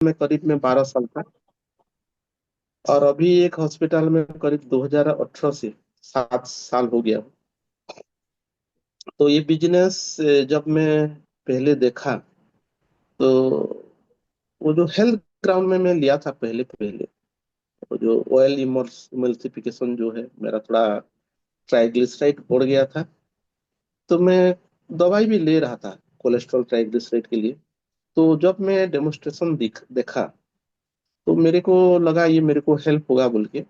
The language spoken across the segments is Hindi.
में करीब में 12 साल था। और अभी एक हॉस्पिटल में करीब 2018 से 7 साल हो गया। तो ये बिजनेस जब मैं पहले देखा, तो वो जो हेल्थ ग्राउंड में मैं लिया था पहले पहले, वो जो ऑयल इमल्सिफिकेशन जो है, मेरा थोड़ा ट्राइग्लिसराइड बढ़ गया था। तो मैं दवाई भी ले रहा था कोलेस्ट्रॉल ट्राइग्लिसराइड के लिए। तो जब मैं डेमोस्ट्रेशन देखा, तो मेरे को लगा ये मेरे को हेल्प होगा बोल के।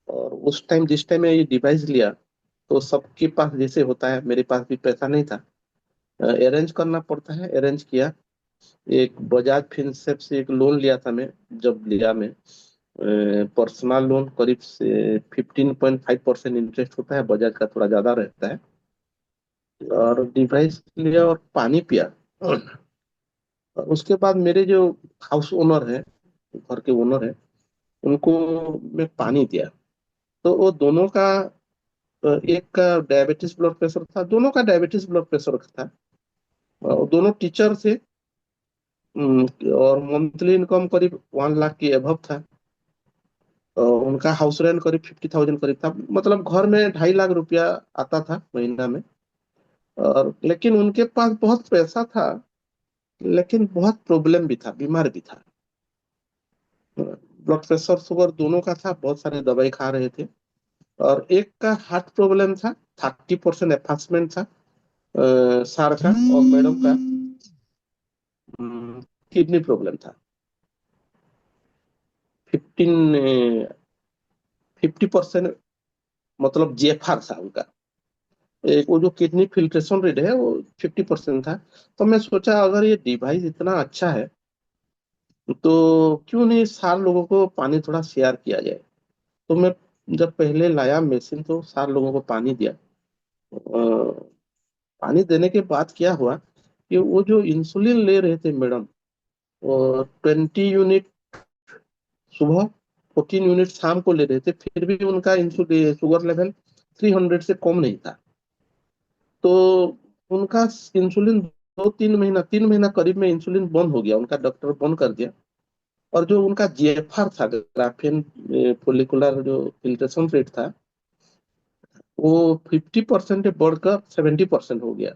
और उस टाइम जिस टाइम मैं ये डिवाइस लिया, तो सबके पास जैसे होता है, मेरे पास भी पैसा नहीं था। अरेंज करना पड़ता है, अरेंज किया। एक बजाज फिनसेप से एक लोन लिया था मैं। जब लिया मैं पर्सनल लोन, करीब से 15.5% इंटरेस्ट होता है, बजाज का थोड़ा ज्यादा रहता है। और डिवाइस लिया और पानी पिया। और उसके बाद मेरे जो हाउस ओनर है, घर के ओनर है, उनको मैं पानी दिया। तो वो दोनों का, एक का डायबिटीज ब्लड प्रेशर था, दोनों का डायबिटीज ब्लड प्रेशर था। और दोनों टीचर थे। और मंथली इनकम करीब 1 लाख के अभव था। उनका हाउस रेंट करीब 50,000 करीब था, मतलब घर में 2.5 लाख रुपया आता था महीना में। और लेकिन उनके पास बहुत पैसा था, लेकिन बहुत प्रॉब्लम भी था, बीमार भी था। ब्लड प्रेशर शुगर दोनों का था, बहुत सारे दवाई खा रहे थे। और एक का हार्ट प्रॉब्लम था, 30% एफास्टमेंट था सार का। और मैडम का किडनी प्रॉब्लम था। 50% मतलब जेफार था उनका। एक वो जो किडनी फिल्ट्रेशन रेट है वो 50% था। तो मैं सोचा अगर ये डिवाइस इतना अच्छा है, तो क्यों नहीं सार लोगों को पानी थोड़ा शेयर किया जाए। तो मैं जब पहले लाया मशीन, तो सार लोगों को पानी दिया। पानी देने के बाद क्या हुआ कि वो जो इंसुलिन ले रहे थे मैडम, वो 20 यूनिट सुबह, 14 यूनिट शाम को ले रहे थे, फिर भी उनका इंसुलिन शुगर लेवल 300 से कम नहीं था। तो उनका इंसुलिन 2-3 महीना, 3 महीना करीब में इंसुलिन बंद हो गया, उनका डॉक्टर बंद कर दिया। और जो उनका जेएफआर था, ग्राफियन फॉलिकुलर जो फिल्ट्रेशन रेट था, वो 50% बढ़कर 70% हो गया।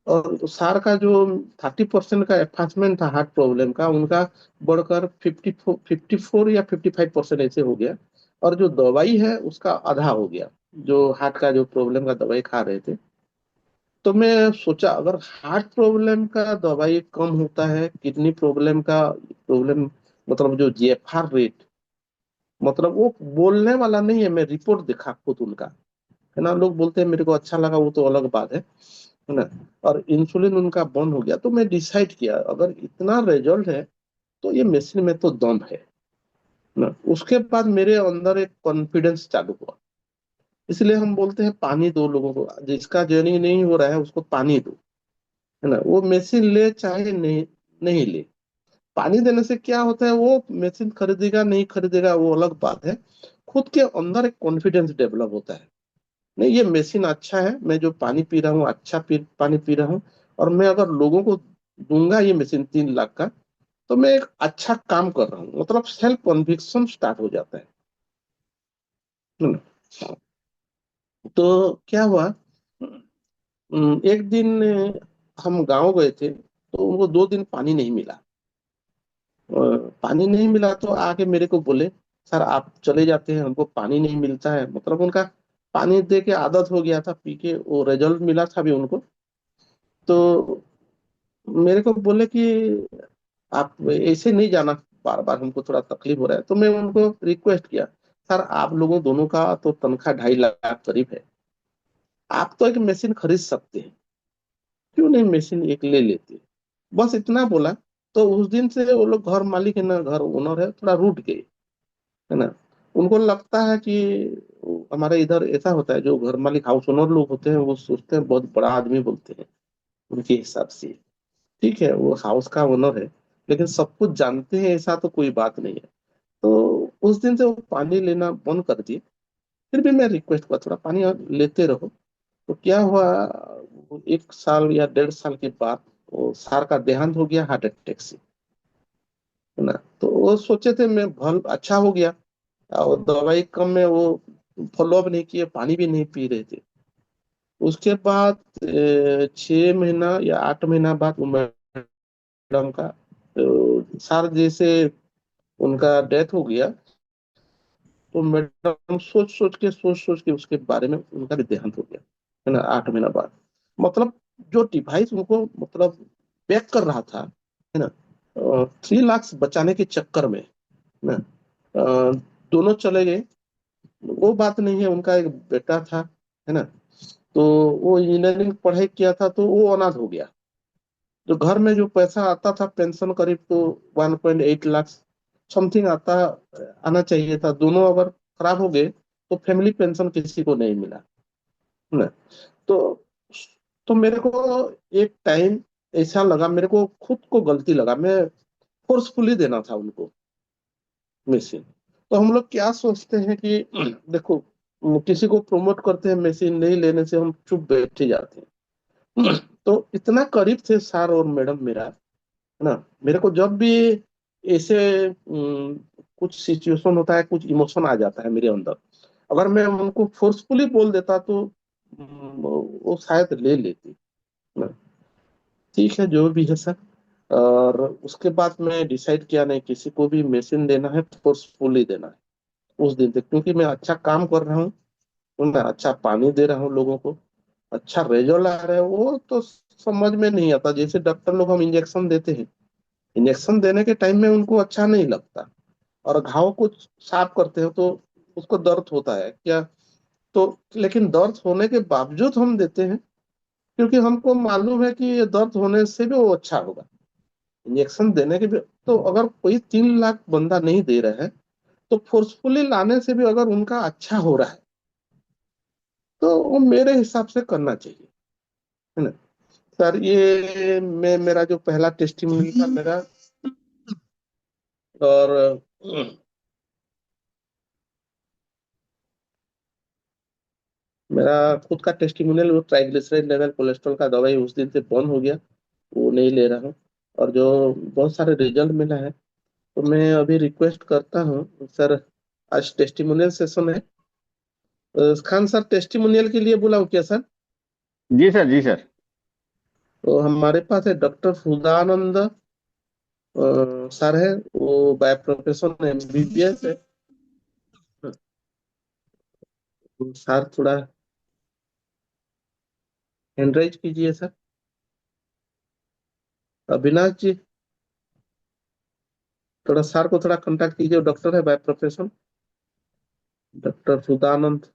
और सार का जो 30% का एफास्टमेंट था हार्ट प्रॉब्लम का, उनका बढ़कर 54 या 55% ऐसे हो गया। और जो दवाई है उसका आधा हो गया, जो हार्ट का जो प्रॉब्लम का दवाई खा रहे थे। तो मैं सोचा अगर हार्ट प्रॉब्लम का दवाई कम होता है, किडनी प्रॉब्लम का प्रॉब्लम, मतलब जो जेएफआर रेट, मतलब वो बोलने वाला नहीं है। मैं रिपोर्ट देखा खुद उनका, है ना। लोग बोलते हैं, मेरे को अच्छा लगा, वो तो अलग बात है ना। और इंसुलिन उनका बंद हो गया। तो मैं डिसाइड किया अगर इतना रिजल्ट है, तो ये मशीन में तो दम है ना। उसके बाद मेरे अंदर एक कॉन्फिडेंस चालू हुआ। इसलिए हम बोलते हैं पानी दो लोगों को, जिसका जर्नी नहीं हो रहा है उसको पानी दो, है ना। वो मशीन ले चाहे नहीं, नहीं ले, पानी देने से क्या होता है, वो मशीन खरीदेगा नहीं खरीदेगा वो अलग बात है। खुद के अंदर एक कॉन्फिडेंस डेवलप होता है। नहीं, ये मशीन अच्छा है, मैं जो पानी पी रहा हूँ अच्छा पानी पी रहा हूँ। और मैं अगर लोगों को दूंगा ये मशीन 3 लाख का, तो मैं एक अच्छा काम कर रहा हूँ, मतलब सेल्फ कन्विक्शन स्टार्ट हो जाता है ना। तो क्या हुआ, एक दिन हम गांव गए थे, तो उनको 2 दिन पानी नहीं मिला। पानी नहीं मिला तो आके मेरे को बोले, सर आप चले जाते हैं, हमको पानी नहीं मिलता है। मतलब उनका पानी दे के आदत हो गया था, पी के वो रिजल्ट मिला था भी उनको। तो मेरे को बोले कि आप ऐसे नहीं जाना, बार बार हमको थोड़ा तकलीफ हो रहा है। तो मैं उनको रिक्वेस्ट किया, सर आप लोगों दोनों का तो तनख्वाह 2.5 लाख करीब है, आप तो एक मशीन खरीद सकते हैं, क्यों नहीं मशीन एक ले लेते। बस इतना बोला। तो उस दिन से वो लोग, घर मालिक है ना, घर ओनर है, थोड़ा रूठ गए, है ना। उनको लगता है कि हमारे इधर ऐसा होता है, जो घर मालिक हाउस ओनर लोग होते हैं वो सोचते हैं बहुत बड़ा आदमी बोलते हैं उनके हिसाब से। ठीक है, वो हाउस का ओनर है, लेकिन सब कुछ जानते हैं ऐसा तो कोई बात नहीं है। तो उस दिन से वो पानी लेना बंद कर दिए। फिर भी मैं रिक्वेस्ट किया थोड़ा पानी और लेते रहो। तो क्या हुआ, वो 1 साल या 1.5 साल के बाद वो सार का देहांत हो गया हार्ट अटैक से। है ना। तो वो सोचे थे मैं भल अच्छा हो गया, और दवाई कम में वो फॉलो अप नहीं किए, पानी भी नहीं पी रहे थे। उसके बाद 6 महीना या 8 महीना बाद वो मैडम का सर जैसे उनका डेथ हो गया। तो मैडम सोच सोच के उसके बारे में उनका भी देहांत हो गया, है ना, 8 महीना बाद। मतलब जो डिवाइस उनको मतलब पैक कर रहा था, है ना, 3 लाख बचाने के चक्कर में, है ना, दोनों चले गए। वो बात नहीं है, उनका एक बेटा था, है ना। तो वो इंजीनियरिंग पढ़ाई किया था, तो वो अनाथ हो गया। तो घर में जो पैसा आता था पेंशन, करीब तो 1.8 लाख समथिंग आना चाहिए था, दोनों अगर खराब हो गए तो फैमिली पेंशन किसी को नहीं मिला, है ना। तो तो मेरे को एक टाइम ऐसा लगा, मेरे को खुद को गलती लगा, मैं फोर्सफुली देना था उनको मशीन। तो हम लोग क्या सोचते हैं कि देखो, किसी को प्रमोट करते हैं, मशीन नहीं लेने से हम चुप बैठे जाते हैं। तो इतना करीब थे सर और मैडम मेरा, है ना। मेरे को जब भी ऐसे कुछ सिचुएशन होता है, कुछ इमोशन आ जाता है मेरे अंदर, अगर मैं उनको फोर्सफुली बोल देता तो वो शायद ले लेती, है ना। ठीक है, जो भी है सर। और उसके बाद मैं डिसाइड किया, नहीं, किसी को भी मशीन देना है फोर्सफुली देना है उस दिन तक, क्योंकि मैं अच्छा काम कर रहा हूँ, मैं अच्छा पानी दे रहा हूँ लोगों को, अच्छा रिजल्ट आ रहा है। वो तो समझ में नहीं आता, जैसे डॉक्टर लोग हम इंजेक्शन देते हैं, इंजेक्शन देने के टाइम में उनको अच्छा नहीं लगता, और घाव को साफ करते हो तो उसको दर्द होता है क्या। तो लेकिन दर्द होने के बावजूद हम देते हैं, क्योंकि हमको मालूम है कि ये दर्द होने से भी वो अच्छा होगा। इंजेक्शन देने के भी, तो अगर कोई 3 लाख बंदा नहीं दे रहा है, तो फोर्सफुली लाने से भी अगर उनका अच्छा हो रहा है, तो वो मेरे हिसाब से करना चाहिए, है ना। सर, ये मैं मेरा जो पहला टेस्टिमोनी था मेरा, और मेरा खुद का टेस्टिमोनियल, वो ट्राइग्लिसराइड लेवल कोलेस्ट्रॉल का दवाई उस दिन से बंद हो गया, वो नहीं ले रहा हूँ। और जो बहुत सारे रिजल्ट मिला है, तो मैं अभी रिक्वेस्ट करता हूँ सर, आज टेस्टिमोनियल सेशन है। खान सर, टेस्टिमोनियल के लिए बुलाऊं क्या सर? जी सर, जी सर। तो हमारे पास है डॉक्टर सुधानंद सर है, वो बाय प्रोफेशन एमबीबीएस है। सर थोड़ा हैंड राइज कीजिए सर। अविनाश जी, थोड़ा सर को थोड़ा कांटेक्ट कीजिए, डॉक्टर है by profession, doctor Sudanand.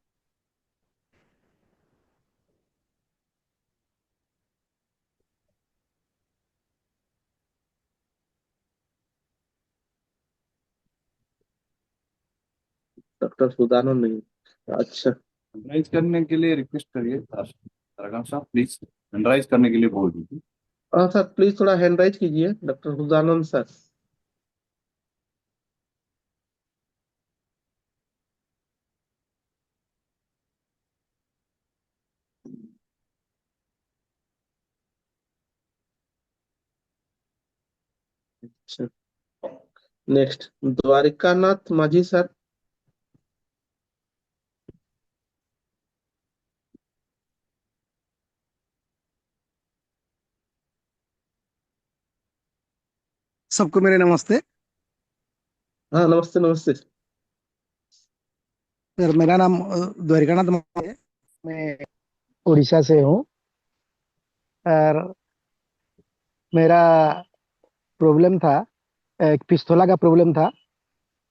Doctor Sudanand नहीं, अच्छा। एनराइज करने के लिए रिक्वेस्ट करिए तारकन साहब, प्लीज एनराइज करने के लिए बोल दीजिए। हाँ सर, प्लीज थोड़ा हैंड राइज कीजिए डॉक्टर सुदानंद सर। अच्छा, नेक्स्ट द्वारिकानाथ माझी सर। सबको मेरे नमस्ते। हाँ, नमस्ते नमस्ते। सर, मेरा नाम द्वारिकानाथ माली है। मैं उड़ीसा से हूँ। और मेरा प्रॉब्लम था, एक पिस्तौला का प्रॉब्लम था।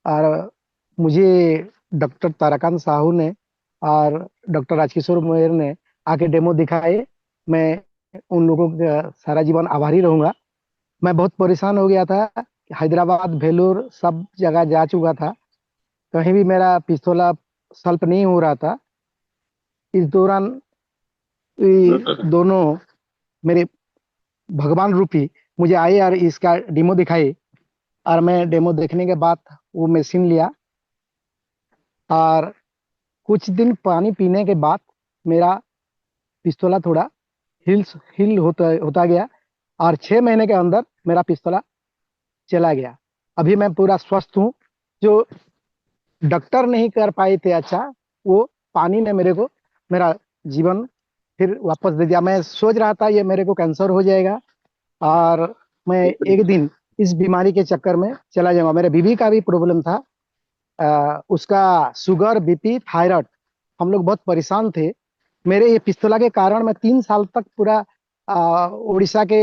और मुझे डॉक्टर ताराकांत साहू ने और डॉक्टर राजकिशोर मोयर ने आके डेमो दिखाए। मैं उन लोगों का सारा जीवन आभारी रहूंगा। मैं बहुत परेशान हो गया था। हैदराबाद, भेलोर सब जगह जा चुका था, कहीं भी मेरा पिस्तौला सल्प नहीं हो रहा था। इस दौरान ये दोनों मेरे भगवान रूपी मुझे आए और इसका डेमो दिखाई। और मैं डेमो देखने के बाद वो मशीन लिया। और कुछ दिन पानी पीने के बाद मेरा पिस्तौला थोड़ा हिल होता होता गया। और 6 महीने के अंदर मेरा पिस्तौला चला गया। अभी मैं पूरा स्वस्थ हूँ। जो डॉक्टर नहीं कर पाए थे अच्छा, वो पानी ने मेरे को मेरा जीवन फिर वापस दे दिया। मैं सोच रहा था ये मेरे को कैंसर हो जाएगा और मैं एक दिन इस बीमारी के चक्कर में चला जाऊंगा। मेरे बीवी का भी प्रॉब्लम था, उसका शुगर, बीपी, थायराइड। हम लोग बहुत परेशान थे। मेरे ये पिस्तौला के कारण मैं 3 साल तक पूरा उड़ीसा के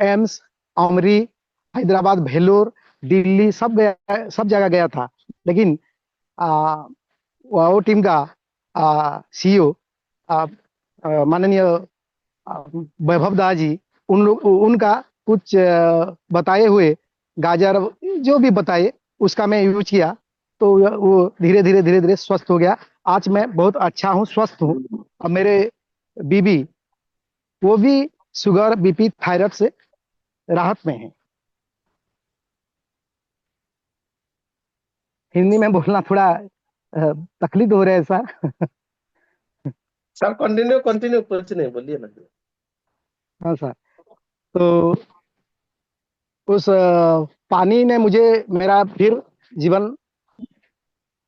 एम्स, अमरी, हैदराबाद, भेलोर, दिल्ली सब गया, सब जगह गया था। लेकिन आ, वो टीम का सीईओ माननीय वैभव दास जी, उन लोग उनका कुछ बताए हुए गाजर जो भी बताए उसका मैं यूज किया, तो वो धीरे धीरे स्वस्थ हो गया। आज मैं बहुत अच्छा हूँ, स्वस्थ हूँ। और मेरे बीबी, वो भी शुगर, बीपी, थायराइड से राहत में है। हिंदी में बोलना थोड़ा तकलीफ हो रहा है सर। सर कंटिन्यू कंटिन्यू, कुछ नहीं, बोलिए ना। हाँ सर। तो उस पानी ने मुझे मेरा फिर जीवन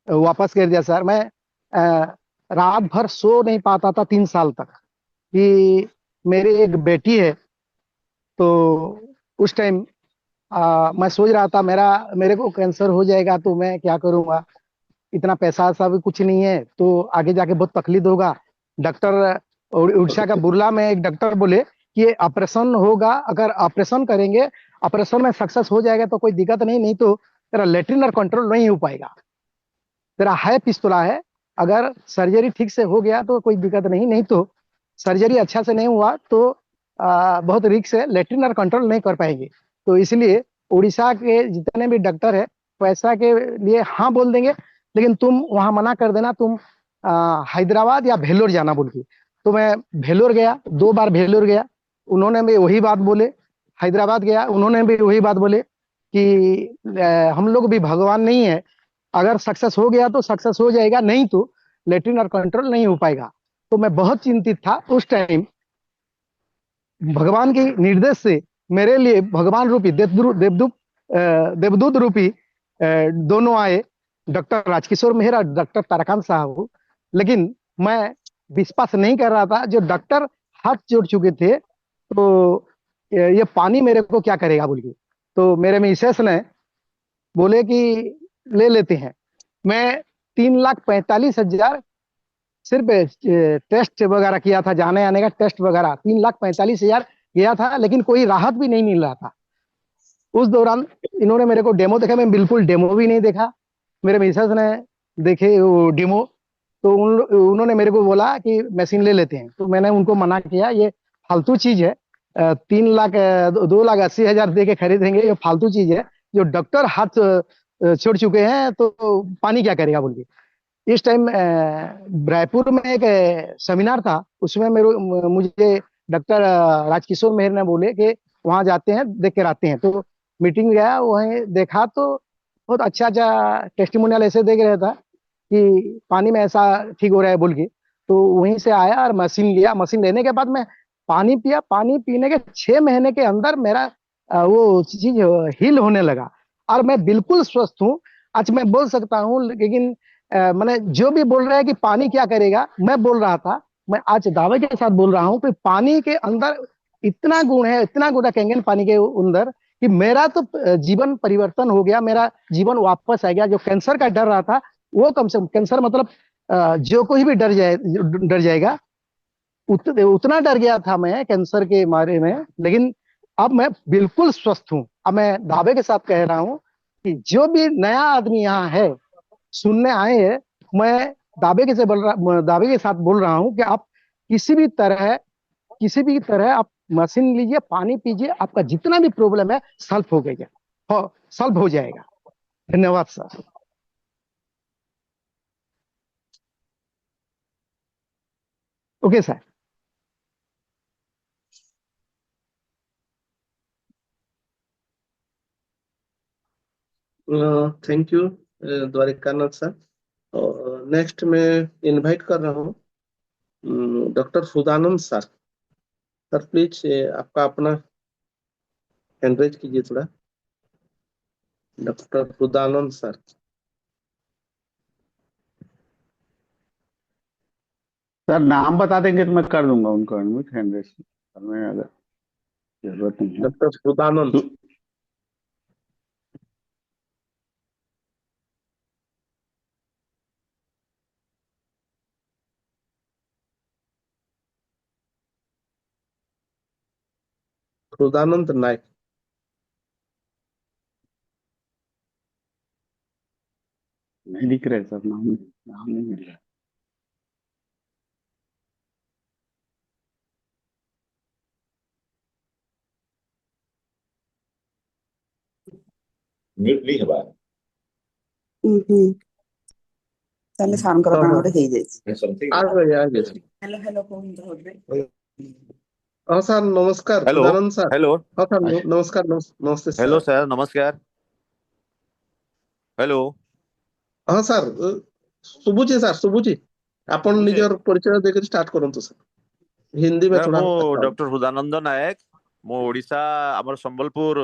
वापस कर दिया सर। मैं रात भर सो नहीं पाता था 3 साल तक। कि मेरी एक बेटी है, तो उस टाइम मैं सोच रहा था मेरा मेरे को कैंसर हो जाएगा तो मैं क्या करूंगा। इतना पैसा ऐसा भी कुछ नहीं है, तो आगे जाके बहुत तकलीफ होगा। डॉक्टर उड़ीसा का बुर्ला में एक डॉक्टर बोले कि ये ऑपरेशन होगा, अगर ऑपरेशन करेंगे, ऑपरेशन में सक्सेस हो जाएगा तो कोई दिक्कत नहीं, नहीं तो तेरा लेटरिन और कंट्रोल नहीं हो पाएगा। तेरा है पिस्तौला है, अगर सर्जरी ठीक से हो गया तो कोई दिक्कत नहीं, नहीं तो सर्जरी अच्छा से नहीं हुआ तो बहुत रिस्क है, लेटरिन और कंट्रोल नहीं कर पाएंगे। तो इसलिए उड़ीसा के जितने भी डॉक्टर है पैसा के लिए हाँ बोल देंगे, लेकिन तुम वहां मना कर देना, तुम हैदराबाद या भेलोर जाना बोल के। तो मैं भेलोर गया, 2 बार भेलोर गया, उन्होंने भी वही बात बोले। हैदराबाद गया, उन्होंने भी वही बात बोले कि हम लोग भी भगवान नहीं है, अगर सक्सेस हो गया तो सक्सेस हो जाएगा, नहीं तो लेटरिन और कंट्रोल नहीं हो पाएगा। तो मैं बहुत चिंतित था उस टाइम। भगवान के निर्देश से मेरे लिए भगवान रूपी देवदूत रूपी दोनों आए, डॉक्टर राजकिशोर मेहरा, डॉक्टर तारकांत साहब। लेकिन मैं विश्वास नहीं कर रहा था। जो डॉक्टर हाथ जोड़ चुके थे, तो ये पानी मेरे को क्या करेगा बोल के। तो मेरे मिसेस ने बोले कि ले लेते हैं। मैं 3,45,000 सिर्फ टेस्ट वगैरह किया था, जाने आने का टेस्ट वगैरह 3,45,000 गया था, लेकिन कोई राहत भी नहीं मिल रहा था। उस दौरान इन्होंने मेरे को डेमो देखा, मैं बिल्कुल डेमो भी नहीं देखा। मेरे मिसेस ने देखे वो डेमो, तो उन्होंने मेरे को बोला कि मशीन ले लेते हैं। तो मैंने उनको मना किया, ये फालतू चीज है। 3 लाख 2,80,000 दे के खरीदेंगे, ये फालतू चीज है। जो डॉक्टर हाथ छोड़ चुके हैं तो पानी क्या करेगा बोल के। इस टाइम रायपुर में एक सेमिनार था, उसमें मेरे मुझे डॉक्टर राजकिशोर मेहर ने बोले कि वहां जाते हैं, देख कर आते हैं। तो मीटिंग गया, वहीं देखा तो बहुत अच्छा अच्छा टेस्टिमोनियल ऐसे देख रहा था कि पानी में ऐसा ठीक हो रहा है बोल के। तो वहीं से आया और मशीन लिया। मशीन लेने के बाद मैं पानी पिया। पानी पीने के 6 महीने के अंदर मेरा वो चीज हील होने लगा और मैं बिल्कुल स्वस्थ हूँ। आज मैं बोल सकता हूँ, लेकिन मैंने जो भी बोल रहा है कि पानी क्या करेगा, मैं बोल रहा था, मैं आज दावे के साथ बोल रहा हूँ कि पानी के अंदर इतना गुण है, इतना गुण है कैंगन पानी के अंदर, कि मेरा तो जीवन परिवर्तन हो गया। मेरा जीवन वापस आ गया। जो कैंसर का डर रहा था, वो कम से कम, कैंसर मतलब जो कोई भी डर जाएगा, उतना डर गया था मैं कैंसर के बारे में। लेकिन अब मैं बिल्कुल स्वस्थ हूँ। अब मैं दावे के साथ कह रहा हूँ कि जो भी नया आदमी यहाँ है, सुनने आए हैं, मैं दावे के साथ बोल रहा हूँ कि आप किसी भी तरह किसी भी तरह आप मशीन लीजिए, पानी पीजिए, आपका जितना भी प्रॉब्लम है सॉल्व हो गया, सॉल्व हो जाएगा। धन्यवाद sir. Okay sir. Thank you Dwarikanath sir. और नेक्स्ट मैं इनवाइट कर रहा हूँ doctor Sudanand sir. Sir please आपका अपना हैंड रेज कीजिए थोड़ा। Doctor Sudanand sir. सर नाम बता देंगे तो मैं कर दूंगा उनको एडमिट हैंड रेस्ट में, अगर जरूरत नहीं है। डॉक्टर सुदानंद। सु- सुदानंद नायक। नहीं दिख रहे सर, नाम नाम नहीं मिल रहा। म्यूट नहीं है बात। ତାହେଲେ ସାର୍ଙ୍କର हाँ କଣ हाँ, ଗୋଟେ ହେଇଯାଇଛି। समथिंग। आ गए आ गए। हेलो हेलो କୁହନ୍ତୁ ଏବେ। हाँ सर नमस्कार हेलो सुदानंद सर। हेलो हाँ सर अच्छा, नमस्कार नमस्ते हेलो सर। सर, नमस्कार। हेलो। हाँ सर शुभुची सर शुभुची। ଆପଣ ଶୁଭୁଛି? ନିଜର ପରିଚୟ ଦେଇକରି ଷ୍ଟାର୍ଟ କରନ୍ତୁ ସାର୍। ହିନ୍ଦୀ में ସାର୍ थोड़ा ମୁଁ अच्छा होगा। ଡକ୍ଟର ହୃଦାନନ୍ଦ ନାୟକ। ମୁଁ ଓଡିଶା ଆମର ସମ୍ବଲପୁର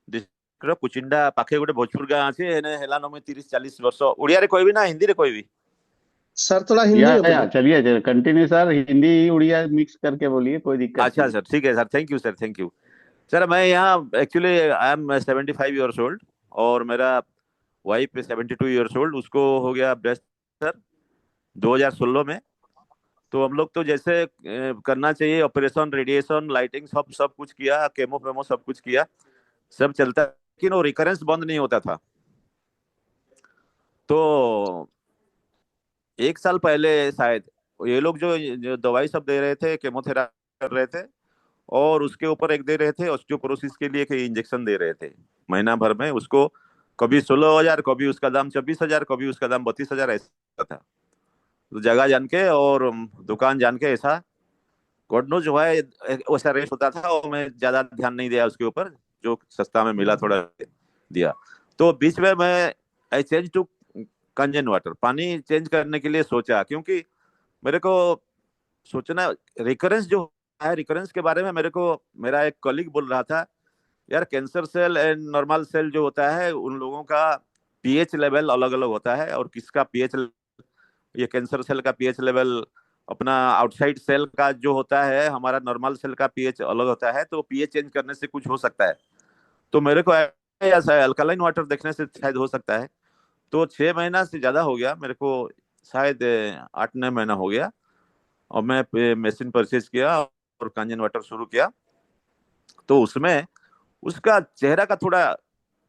ଡିଷ୍ଟ୍ରିକ୍ଟର କୁଚିଣ୍ଡା ପାଖେ ଗୋଟେ ଭୋଜପୁର ଗାଁ ଅଛି। ଏନେ ହେଲାନ ମୁଇଁ 30-40 ବର୍ଷ। ଓଡିଆରେ କହିବି ନା ହିନ୍ଦୀରେ କହିବି? सर थोड़ा हिंदी में या बोलिए। चलिए continue sir, Hindi Odia mix करके बोलिए, कोई दिक्कत अच्छा नहीं। सर, ठीक है sir, thank you sir, thank you. Sir मैं यहाँ actually I am 75 years old और मेरा वाइफ 72 ईयर्स ओल्ड। उसको हो गया ब्रेस्ट सर 2016 में। तो हम लोग तो जैसे करना चाहिए ऑपरेशन, रेडिएशन, लाइटिंग सब सब कुछ किया, केमो फेमो सब कुछ किया, सब चलता, लेकिन वो रिकरेंस बंद नहीं होता था। तो एक साल पहले शायद ये लोग जो दवाई सब दे रहे थे, केमोथेरापी कर रहे थे, और उसके ऊपर एक दे रहे थे ऑस्टियोपोरोसिस के लिए इंजेक्शन दे रहे थे महीना भर में। उसको कभी 16,000, कभी उसका दाम 24,000, कभी उसका दाम 32,000 ऐसा था। तो जगह जान के और दुकान जान के ऐसा गॉड नो जो है वैसा रेट होता था, और मैं ज्यादा ध्यान नहीं दिया उसके ऊपर। जो सस्ता में मिला थोड़ा दिया। तो बीच में मैं आई चेंज टू कंजन वाटर, पानी चेंज करने के लिए सोचा, क्योंकि मेरे को सोचना रिकरेंस जो है, रिकरेंस के बारे में मेरे को मेरा एक कलीग बोल रहा था, यार cancer cell and normal cell जो होता है उन लोगों का पीएच लेवल अलग अलग होता है, और किसका पीएच, ये कैंसर सेल का पीएच लेवल अपना आउटसाइड सेल का जो होता है, हमारा नॉर्मल सेल का पीएच अलग होता है। तो पीएच चेंज करने से कुछ हो सकता है। तो मेरे को ऐसा अल्कलाइन वाटर देखने से शायद हो सकता है। तो 6 महीना से ज्यादा हो गया मेरे को, शायद 8-9 महीना हो गया, और मैं मशीन परचेज किया और कांजन वाटर शुरू किया। तो उसमें उसका चेहरा का थोड़ा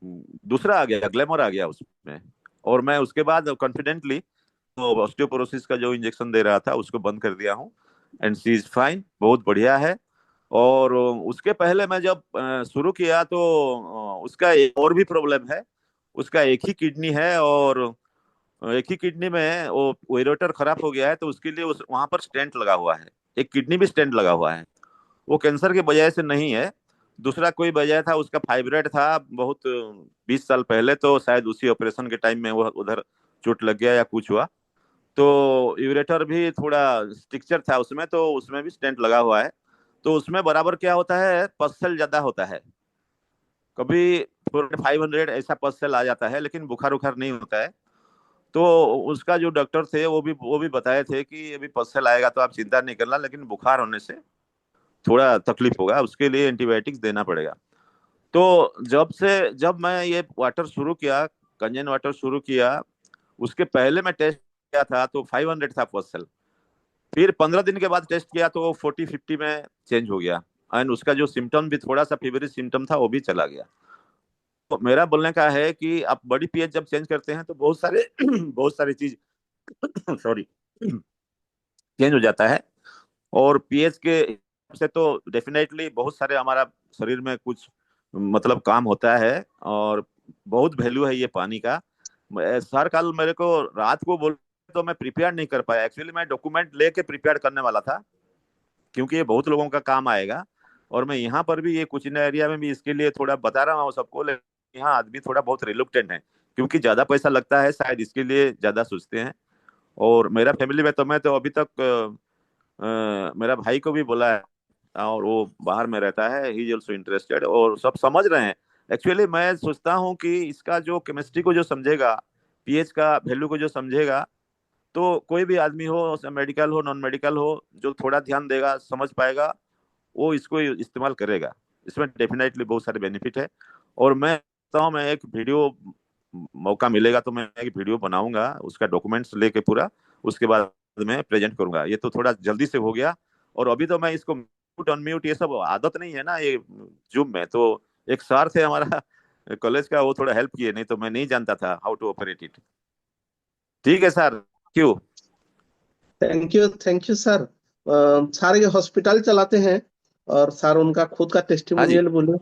दूसरा आ गया, ग्लैमर आ गया उसमें। और मैं उसके बाद कॉन्फिडेंटली तो ऑस्टियोपोरोसिस का जो इंजेक्शन दे रहा था उसको बंद कर दिया हूँ, एंड सी इज फाइन, बहुत बढ़िया है। और उसके पहले मैं जब शुरू किया तो उसका एक और भी प्रॉब्लम है। उसका एक ही किडनी है, और एक ही किडनी में वो एरोटर खराब हो गया है, तो उसके लिए वहां पर स्टेंट लगा हुआ है। एक किडनी भी स्टेंट लगा हुआ है। वो कैंसर की वजह से नहीं है, दूसरा कोई वजह था, उसका फाइब्रॉइड था बहुत 20 साल पहले। तो शायद उसी ऑपरेशन के टाइम में वो उधर चोट लग गया या कुछ हुआ। तो यूरेटर भी थोड़ा स्ट्रक्चर था उसमें, तो उसमें भी स्टेंट लगा हुआ है। तो उसमें बराबर क्या होता है, पस्सेल ज्यादा होता है, कभी 500 ऐसा पस्सेल आ जाता है, लेकिन बुखार उखार नहीं होता है। तो उसका जो डॉक्टर थे वो भी बताए थे कि अभी पस्सेल आएगा तो आप चिंता नहीं करना, लेकिन बुखार होने से थोड़ा तकलीफ होगा, उसके लिए एंटीबायोटिक्स देना पड़ेगा। तो जब मैं ये वाटर शुरू किया, कंजन वाटर शुरू किया, उसके पहले मैं टेस्ट किया था तो 500 था पस्सेल। फिर 15 दिन के बाद टेस्ट किया तो 40-50 में चेंज हो गया, एंड उसका जो सिम्टम भी थोड़ा सा फीवरिश सिम्टम था वो भी चला गया। तो मेरा बोलने का है कि आप बॉडी पीएच जब चेंज करते हैं तो बहुत सारे बहुत सारी चीज सॉरी चेंज हो जाता है। और पीएच के हिसाब से तो डेफिनेटली बहुत सारे हमारा शरीर में कुछ मतलब काम होता है, और बहुत वैल्यू है ये पानी का। सर कल मेरे को रात को बोल तो मैं प्रिपेयर नहीं कर पाया। एक्चुअली मैं डॉक्यूमेंट लेके प्रिपेयर करने वाला था, क्योंकि ये बहुत लोगों का काम आएगा। और मैं यहाँ पर भी ये कुचिना एरिया में भी इसके लिए थोड़ा बता रहा हूँ सबको, लेकिन यहाँ आदमी थोड़ा बहुत रिलुक्टेंट है, क्योंकि ज्यादा पैसा लगता है शायद, इसके लिए ज्यादा सोचते हैं। और मेरा फैमिली में तो मैं तो अभी तक मेरा भाई को भी बोला है, और वो बाहर में रहता है, ही इज ऑल्सो इंटरेस्टेड, और सब समझ रहे हैं। एक्चुअली मैं सोचता हूँ कि इसका जो केमिस्ट्री को जो समझेगा, पीएच का वैल्यू को जो समझेगा, तो कोई भी आदमी हो, मेडिकल हो नॉन मेडिकल हो, जो थोड़ा ध्यान देगा, समझ पाएगा, वो इसको इस्तेमाल करेगा। इसमें डेफिनेटली बहुत सारे बेनिफिट है। और मैं सोचता हूँ मैं एक वीडियो, मौका मिलेगा तो मैं एक वीडियो बनाऊंगा, उसका डॉक्यूमेंट्स लेके पूरा, उसके बाद मैं प्रेजेंट करूंगा। ये तो थोड़ा जल्दी से हो गया, और अभी तो मैं इसको म्यूट अनम्यूट ये सब आदत नहीं है ना ये जूम में। तो एक सर थे हमारा कॉलेज का, वो थोड़ा हेल्प किए, नहीं तो मैं नहीं जानता था हाउ टू ऑपरेट इट। ठीक है सर, क्यों? Thank you sir. सारे हॉस्पिटल चलाते हैं और सर उनका खुद का हाँ जी। टेस्टिमोनियल बोले।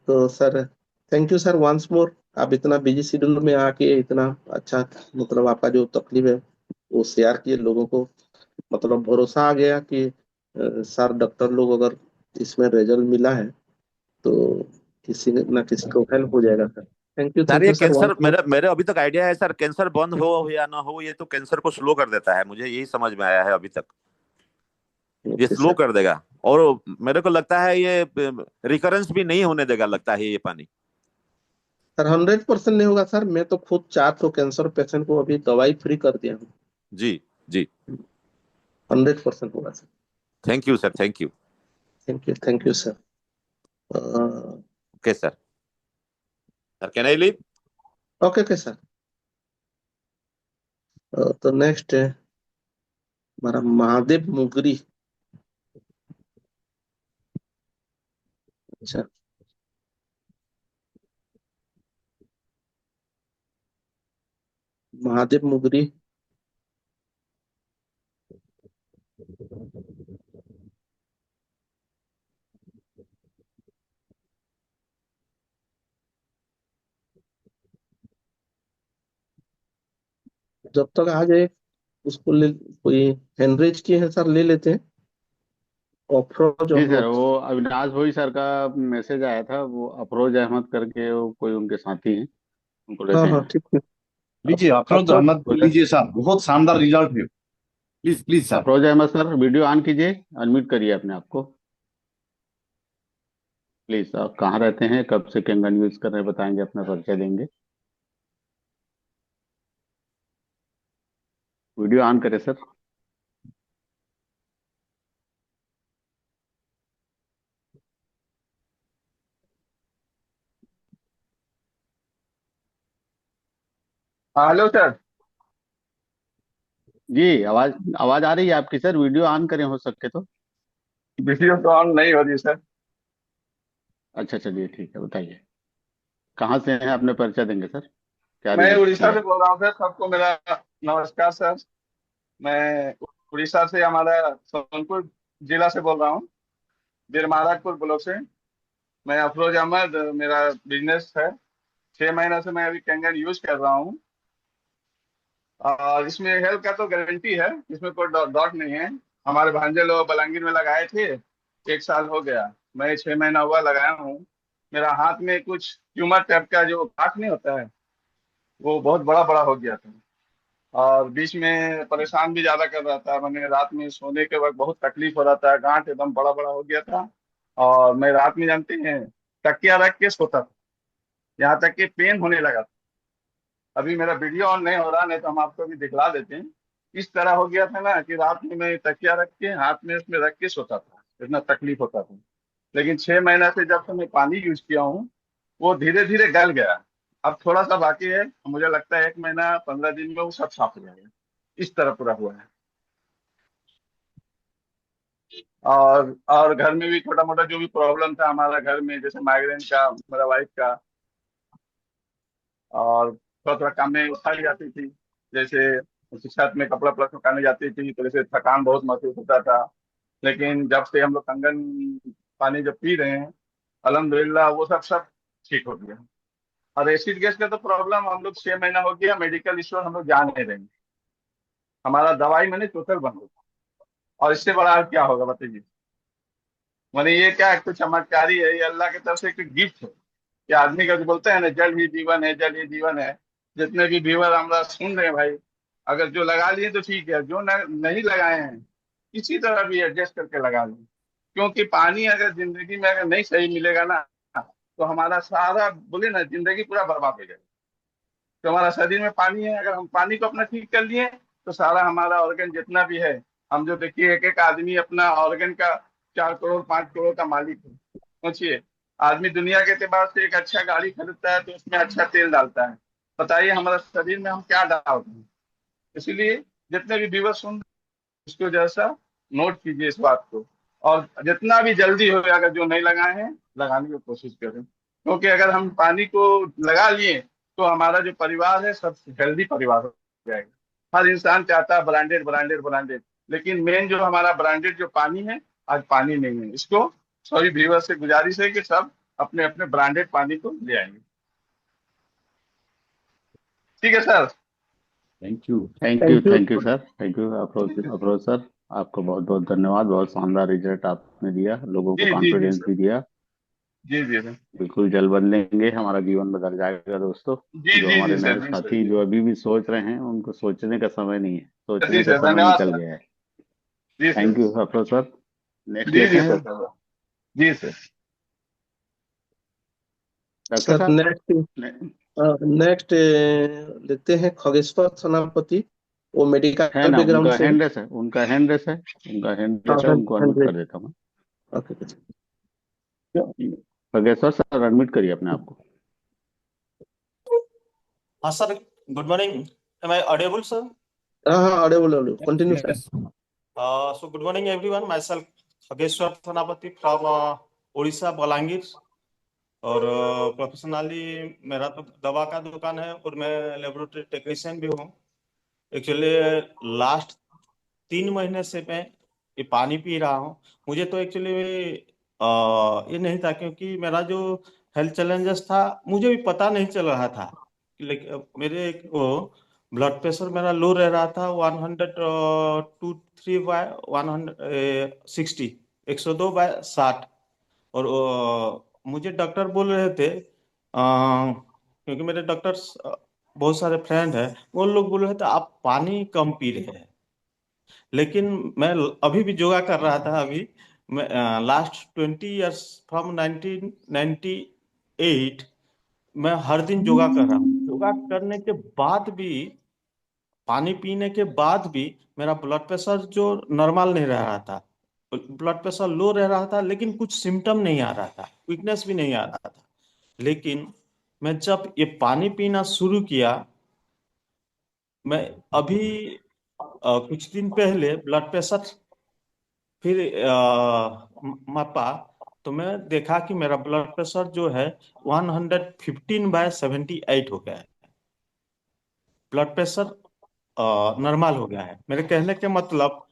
तो sir thank you sir once more. आप इतना बिजी शेड्यूल में आके इतना अच्छा, मतलब आपका जो तकलीफ है वो शेयर किए लोगों को, मतलब भरोसा आ गया कि सर डॉक्टर लोग अगर इसमें रिजल्ट मिला है तो किसी ना किसी को हेल्प हो जाएगा सर। सर थैंक ये यू सर वंस कैंसर, मोर। मेरे मेरे अभी तक आइडिया है सर, कैंसर बंद हो या ना हो, ये तो कैंसर को स्लो कर देता है, मुझे यही समझ में आया है अभी तक। ये ओके स्लो सर। कर देगा, और मेरे को लगता है ये रिकरेंस भी नहीं होने देगा, लगता है ये पानी। सर 100% नहीं होगा सर। मैं तो खुद 400 कैंसर पेशेंट को अभी दवाई फ्री कर दिया हूँ। जी जी। 100% होगा sir. Thank you sir, thank you. Thank you sir. Okay sir, sir can I leave? Okay okay sir. तो नेक्स्ट है हमारा महादेव मुगरी। अच्छा, महादेव मुगरी। जब तक आ जाए उसको ले, कोई हैंड रेज किए हैं सर, ले लेते हैं। अफरोज जी सर, अहमद। वो अविनाश भोई सर का मैसेज आया था, वो अफरोज अहमद करके, वो कोई उनके साथी हैं, उनको हाँ लेते हाँ हैं। ठीक है। लीजिए अफरोज अफरोज। अहमद को लीजिए साहब, बहुत शानदार रिजल्ट है। Please please sir. Afroz Ahmed sir, video on कीजिए, अनम्यूट करिए अपने आप को प्लीज। आप कहाँ रहते हैं, कब से कैंगन यूज कर रहे हैं, बताएंगे, अपना परिचय देंगे। वीडियो ऑन करें सर। Hello sir. जी, आवाज आवाज आ रही है आपकी सर, वीडियो ऑन करें हो सके तो। वीडियो तो ऑन नहीं हो रही सर। अच्छा चलिए ठीक है, बताइए कहाँ से हैं, अपने परिचय देंगे सर, क्या मैं रिजल्ट उड़ीसा किया से है। बोल रहा हूँ सर, सबको मेरा नमस्कार सर। मैं उड़ीसा से, हमारा सोनपुर जिला से बोल रहा हूँ, बीर महाराजपुर ब्लॉक से। मैं अफरोज अहमद, मेरा बिजनेस है। 6 महीने से मैं अभी कैंगन यूज कर रहा हूँ, और इसमें हेल्थ का तो गारंटी है, इसमें कोई डाउट नहीं है। हमारे भांजे लोग बलांगीर में लगाए थे, 1 साल हो गया। मैं 6 महीना हुआ लगाया हूँ। मेरा हाथ में कुछ ट्यूमर टाइप का जो गांठ नहीं होता है, वो बहुत बड़ा बड़ा हो गया था, और बीच में परेशान भी ज्यादा कर रहा था। मैंने रात में सोने के वक्त बहुत तकलीफ हो रहा था, गांठ एकदम बड़ा बड़ा हो गया था। और मैं रात में, जानते हैं, तकिया रख के सोता था, यहाँ तक कि पेन होने लगा था। अभी मेरा वीडियो ऑन नहीं हो रहा, नहीं तो हम आपको भी दिखला देते हैं। इस तरह हो गया था ना कि रात में मैं तकिया रख के हाथ में उसमें रख के सोता था, इतना तकलीफ होता था। लेकिन 6 महीना से जब से मैं पानी यूज किया हूँ, वो धीरे धीरे गल गया। अब थोड़ा सा बाकी है, मुझे लगता है 1 महीना 15 दिन में वो सब साफ हो जाएगा। इस तरह पूरा हुआ है। और घर में भी छोटा मोटा जो भी प्रॉब्लम था हमारा घर में, जैसे माइग्रेन का, मेरा वाइफ का, और थोड़ा थोड़ा काम में उठाई जाती थी, जैसे छत में कपड़ा वपड़ा सुखाने जाती थी, तो जैसे थकान बहुत महसूस होता था। लेकिन जब से हम लोग कंगन पानी जब पी रहे हैं, अल्हम्दुलिल्लाह वो सब ठीक हो गया। और एसिड गैस का तो प्रॉब्लम हम लोग 6 महीना हो गया, मेडिकल स्टोर हम लोग जा नहीं रहे हैं। हमारा दवाई मैंने टोटल बंद हो गया। और इससे बड़ा और क्या होगा बताइए। मैंने ये क्या, एक तो चमत्कारी है, ये अल्लाह की तरफ से एक गिफ्ट है कि आदमी का जो बोलते हैं ना, जल ही जीवन है, जल ही जीवन है। जितने भी व्यूअर हमरा सुन रहे हैं भाई, अगर जो लगा लिए तो ठीक है, जो नहीं लगाए हैं किसी तरह भी एडजस्ट करके लगा लें। क्योंकि पानी अगर जिंदगी में अगर नहीं सही मिलेगा ना, तो हमारा सारा बोले ना जिंदगी पूरा बर्बाद हो जाएगा। तो हमारा शरीर में पानी है, अगर हम पानी को अपना ठीक कर लिए तो सारा हमारा ऑर्गन जितना भी है, हम जो देखिए एक एक आदमी अपना ऑर्गन का 4 करोड़ 5 करोड़ का मालिक है। सोचिए, आदमी दुनिया के एतबार से एक अच्छा गाड़ी खरीदता है तो उसमें अच्छा तेल डालता है। बताइए हमारा शरीर में हम क्या डालते हैं। इसीलिए जितने भी व्यूअर्स सुन, इसको जैसा नोट कीजिए इस बात को, और जितना भी जल्दी हो अगर जो नहीं लगाए हैं लगाने की कोशिश करें, क्योंकि अगर हम पानी को लगा लिए तो हमारा जो परिवार है सब हेल्दी परिवार हो जाएगा। हर इंसान चाहता है ब्रांडेड ब्रांडेड ब्रांडेड, लेकिन मेन जो हमारा ब्रांडेड जो पानी है, आज पानी नहीं है। इसको सभी व्यूअर से गुजारिश है कि सब अपने अपने ब्रांडेड पानी को ले आएंगे। ठीक है sir. Thank you. Thank you sir, thank you Afroz sir. आपको बहुत बहुत धन्यवाद, बहुत शानदार रिजल्ट आपने दिया, लोगों को जी जी जी कॉन्फिडेंस सर। भी दिया। जी जी सर। बिल्कुल जल बदलेंगे, हमारा जीवन बदल जाएगा दोस्तों। जी जो जी हमारे जी नए सर। जी सर। साथी जो अभी भी सोच रहे हैं, उनको सोचने का समय नहीं है, जी सोचने का सर, समय धन्यवाद निकल सर। गया है। जी sir. Thank you Afroz sir. Next जी लेते जी हैं सर। जी सर। डॉक्टर सर साहब। नेक्स्ट नेक्स्ट लेते हैं खगेश्वर सेनापति। वो है मेडिकल ना, बैकग्राउंड उनका से है। हैंड रेस है, उनका हैंड रेस है, उनका हैंड हाँ, रेस है, उनको अनम्यूट 100। कर देता हूँ। ओके। खगेश्वर सर अनम्यूट करिए अपने आप को। हाँ sir, good morning. Am I audible sir? हाँ हाँ, audible continue sir. Yes. So good morning everyone. Myself Khageshwar Thanapati from Odisha Balangir. और प्रोफेशनली मेरा तो दवा का दुकान है और मैं लेबोरेटरी टेक्नीशियन भी हूँ। एक्चुअली लास्ट 3 महीने से मैं ये पानी पी रहा हूँ। मुझे तो एक्चुअली ये नहीं था, क्योंकि मेरा जो हेल्थ चैलेंजेस था मुझे भी पता नहीं चल रहा था। लेकिन मेरे वो ब्लड प्रेशर मेरा लो रह रहा था, 102/160, 102/60। और मुझे डॉक्टर बोल रहे थे, क्योंकि मेरे डॉक्टर्स बहुत सारे फ्रेंड हैं, वो लोग बोल रहे थे आप पानी कम पी रहे हैं। लेकिन मैं अभी भी योगा कर रहा था। अभी मैं लास्ट 20 ईयर्स फ्रॉम 1998 मैं हर दिन योगा कर रहा हूँ। योगा करने के बाद भी, पानी पीने के बाद भी मेरा ब्लड प्रेशर जो नॉर्मल नहीं रह रहा था, ब्लड प्रेशर लो रह रहा था, लेकिन कुछ सिम्टम नहीं आ रहा था, वीकनेस भी नहीं आ रहा था। लेकिन मैं जब ये पानी पीना शुरू किया, मैं अभी कुछ दिन पहले ब्लड प्रेशर फिर मापा, तो मैं देखा कि मेरा ब्लड प्रेशर जो है 115/78 हो गया है। ब्लड प्रेशर नॉर्मल हो गया है। मेरे कहने के मतलब,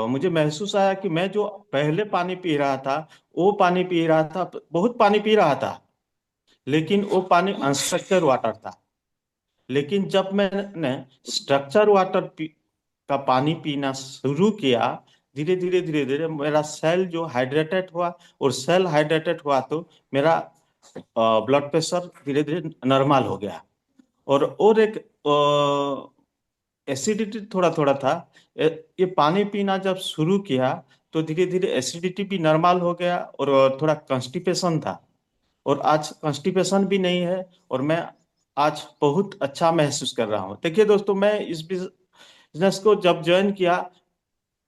मुझे महसूस आया कि मैं जो पहले पानी पी रहा था, वो पानी पी रहा था, बहुत पानी पी रहा था, लेकिन वो पानी अनस्ट्रक्चर वाटर था। लेकिन जब मैंने स्ट्रक्चर वाटर का पानी पीना शुरू किया, धीरे धीरे धीरे धीरे मेरा सेल जो हाइड्रेटेड हुआ, और सेल हाइड्रेटेड हुआ तो मेरा ब्लड प्रेशर धीरे धीरे नॉर्मल हो गया। और एक एसिडिटी थोड़ा थोड़ा था। ये पानी पीना जब शुरू किया तो धीरे धीरे एसिडिटी भी नॉर्मल हो गया, और थोड़ा कॉन्स्टिपेशन था, और आज कॉन्स्टिपेशन भी नहीं है, और मैं आज बहुत अच्छा महसूस कर रहा हूँ। देखिए दोस्तों, मैं इस बिजनेस को जब ज्वाइन किया,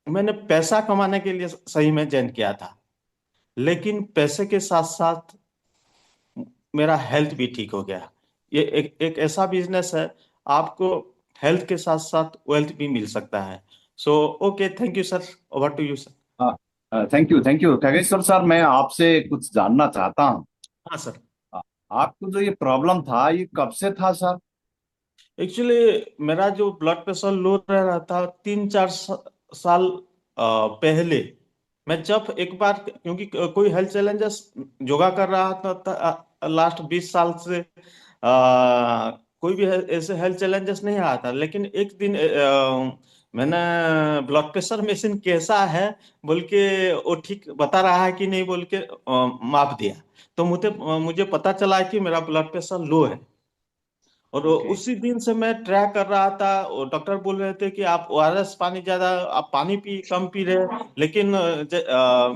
मैंने पैसा कमाने के लिए सही में ज्वाइन किया था, लेकिन पैसे के साथ साथ मेरा हेल्थ भी ठीक हो गया। ये एक ऐसा बिजनेस है, आपको हेल्थ के साथ साथ वेल्थ भी मिल सकता है। So okay, thank you sir, over to you sir. Thank you Khageshwar sir. मैं आपसे कुछ जानना चाहता हूँ। हाँ सर। आपको जो ये प्रॉब्लम था, ये कब से था सर? एक्चुअली मेरा जो ब्लड प्रेशर लो रह रहा था 3-4 साल पहले, मैं जब एक बार, क्योंकि कोई हेल्थ चैलेंजेस योगा कर रहा था लास्ट 20 साल से, कोई भी ऐसे हेल्थ चैलेंजेस नहीं आया था। लेकिन एक दिन मैंने ब्लड प्रेशर मशीन कैसा है बोल के, वो ठीक बता रहा है कि नहीं बोल के माप दिया, तो मुझे पता चला कि मेरा ब्लड प्रेशर लो है। और ओके उसी दिन से मैं ट्राई कर रहा था। और डॉक्टर बोल रहे थे कि आप ओआरएस पानी ज्यादा, आप पानी कम पी रहे हैं। लेकिन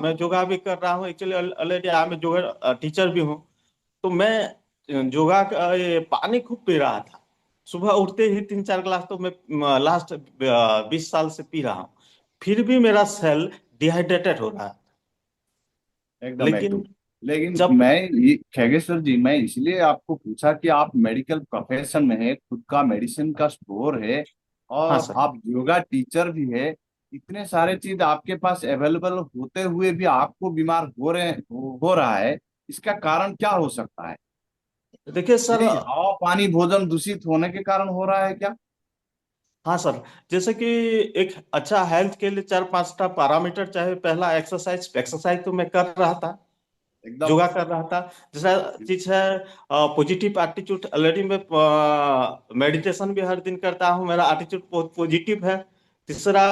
मैं योगा भी कर रहा हूँ। एक्चुअली ऑलरेडी मैं योगा टीचर भी हूँ। तो मैं योगा ये पानी खूब पी रहा था। सुबह उठते ही 3-4 गिलास तो मैं लास्ट 20 साल से पी रहा हूँ। फिर भी मेरा सेल डिहाइड्रेटेड हो रहा है। एकदम एकदम। लेकिन लेकिन जब मैं ये खगेश्वर जी, मैं इसलिए आपको पूछा कि आप मेडिकल प्रोफेशन में है, खुद का मेडिसिन का स्टोर है हाँ और सर, आप योगा टीचर भी है। इतने सारे चीज आपके पास अवेलेबल होते हुए भी आपको बीमार हो रहा है, इसका कारण क्या हो सकता है? देखिए सर। यही हवा पानी भोजन दूषित होने के कारण हो रहा है क्या? हाँ सर, जैसे कि एक अच्छा हेल्थ के लिए 4-5टा पैरामीटर चाहे। पहला एक्सरसाइज, एक्सरसाइज तो मैं कर रहा था, एकदम। योगा कर रहा था। दूसरा चीज है पॉजिटिव एटीट्यूड। ऑलरेडी मैं मेडिटेशन भी हर दिन करता हूँ, मेरा एटीट्यूड बहुत पॉजिटिव है। तीसरा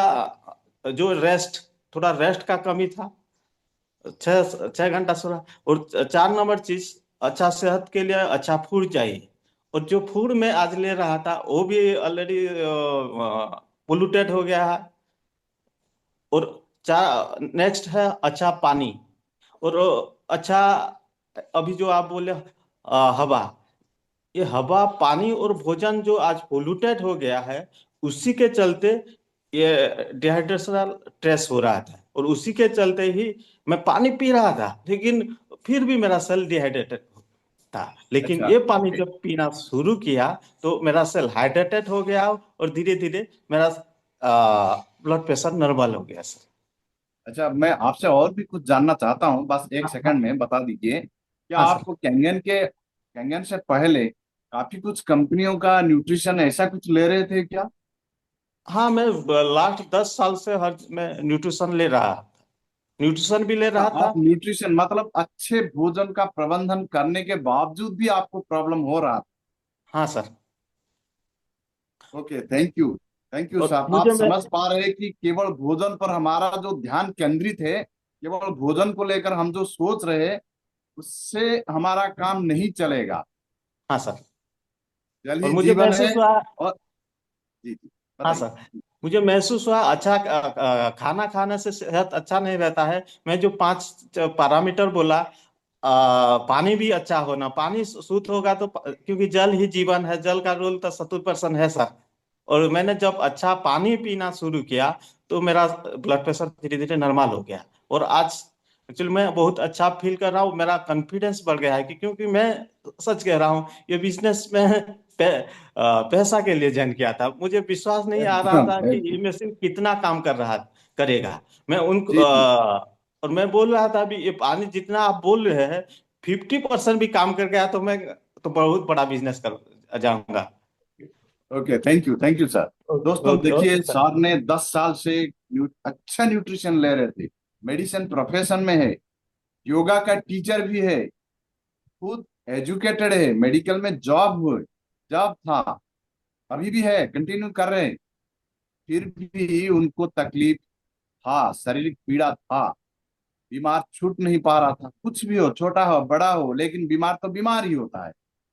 जो रेस्ट, थोड़ा रेस्ट का कमी था। 6 6 घंटा सो रहा। और 4 नंबर चीज, अच्छा सेहत के लिए अच्छा फूड चाहिए। और जो फूड मैं आज ले रहा था वो भी ऑलरेडी पोल्यूटेड हो गया है। और चार नेक्स्ट है अच्छा पानी। और अच्छा, अभी जो आप बोले हवा, ये हवा पानी और भोजन जो आज पोल्यूटेड हो गया है, उसी के चलते ये डिहाइड्रेशनल स्ट्रेस हो रहा था। और उसी के चलते ही मैं पानी पी रहा था, लेकिन फिर भी मेरा सेल डिहाइड्रेटेड था। लेकिन अच्छा। ये पानी ओके। जब पीना शुरू किया तो मेरा सेल हाइड्रेटेड हो गया और धीरे धीरे मेरा ब्लड प्रेशर नॉर्मल हो गया सर। अच्छा, मैं आपसे और भी कुछ जानना चाहता हूँ, बस एक हाँ हाँ। सेकंड में बता दीजिए। क्या हाँ आप सर। कैंगन से पहले काफी कुछ कंपनियों का न्यूट्रिशन ऐसा कुछ ले रहे थे क्या? हाँ, मैं लास्ट 10 साल से हर मैं न्यूट्रिशन ले रहा था, न्यूट्रिशन भी ले क्या रहा था। आप न्यूट्रिशन मतलब अच्छे भोजन का प्रबंधन करने के बावजूद भी आपको प्रॉब्लम हो रहा था? हाँ सर। ओके, थैंक यू और सर। आप मुझे मैं समझ पा रहे हैं कि केवल भोजन पर हमारा जो ध्यान केंद्रित है, केवल भोजन को लेकर हम जो सोच रहे हैं, उससे हमारा काम नहीं चलेगा। हाँ सर। जल और ही मुझे जीवन है। महसूस हुआ। और जी जी, हाँ बताइए। सर, मुझे महसूस हुआ अच्छा खाना खाने से सेहत अच्छा नहीं रहता है। मैं जो 5 पैरामीटर बोला, पानी भी अच्छा होना, पानी शुद्ध होगा तो क्योंकि जल ही जीवन है, जल का रोल तो 70% है सर। और मैंने जब अच्छा पानी पीना शुरू किया तो मेरा ब्लड प्रेशर धीरे धीरे नॉर्मल हो गया। और आज एक्चुअली मैं बहुत अच्छा फील कर रहा हूँ, मेरा कॉन्फिडेंस बढ़ गया है क्योंकि मैं सच कह रहा हूँ, ये बिजनेस में पैसा के लिए ज्वाइन किया था। मुझे विश्वास नहीं आ रहा एकदम था कि ये एकदम। मशीन कितना काम करेगा। मैं उनको जी जी। और मैं बोल रहा था अभी ये पानी जितना आप बोल रहे हैं, 50% भी काम कर गया तो मैं तो बहुत बड़ा बिजनेस कर जाऊंगा। Okay, thank you sir. Okay दोस्तों ओके देखिए, ओके सर। सर ने 10 साल से अच्छा न्यूट्रिशन ले रहे थे, मेडिसिन प्रोफेशन में है, योगा का टीचर भी है, खुद एजुकेटेड है, मेडिकल में जॉब था, अभी भी है, कंटिन्यू कर रहे हैं। फिर भी उनको तकलीफ था, शारीरिक पीड़ा था, बीमार छूट नहीं पा रहा था। कुछ भी हो, छोटा हो बड़ा हो, लेकिन बीमार तो बीमार ही होता है।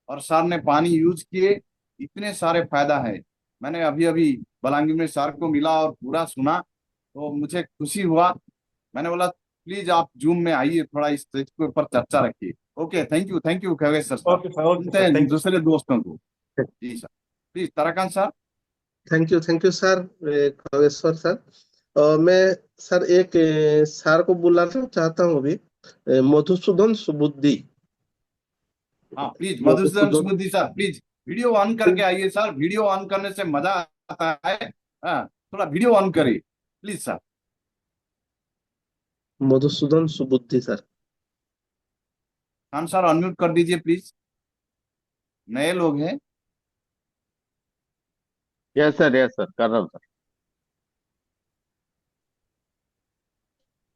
और सर ने पानी यूज किए, इतने सारे फायदा है। मैंने अभी अभी बलांगीर में सर को मिला और पूरा सुना, तो मुझे खुशी हुआ। मैंने बोला प्लीज आप जूम में आइए, थोड़ा इस चीज के ऊपर चर्चा रखिए। Okay, thank you Khagesh sir. Okay सुनते सर, हैं थैंक दूसरे दोस्तों को। जी sir, please Tarakant sir. Thank you sir, Khageshwar sir. मैं सर एक सर को बुलाना चाहता हूँ अभी, मधुसूदन सुबुद्धि। हाँ please Madhusudan Madhusudan Subuddhi sir, please video on करके आइए सर, वीडियो ऑन करने से मजा आता है। हाँ, थोड़ा वीडियो ऑन करिए please sir. Madhusudan Subuddhi sir. Khan sir unmute कर दीजिए प्लीज, नए लोग हैं। यस सर, कर रहा हूँ सर।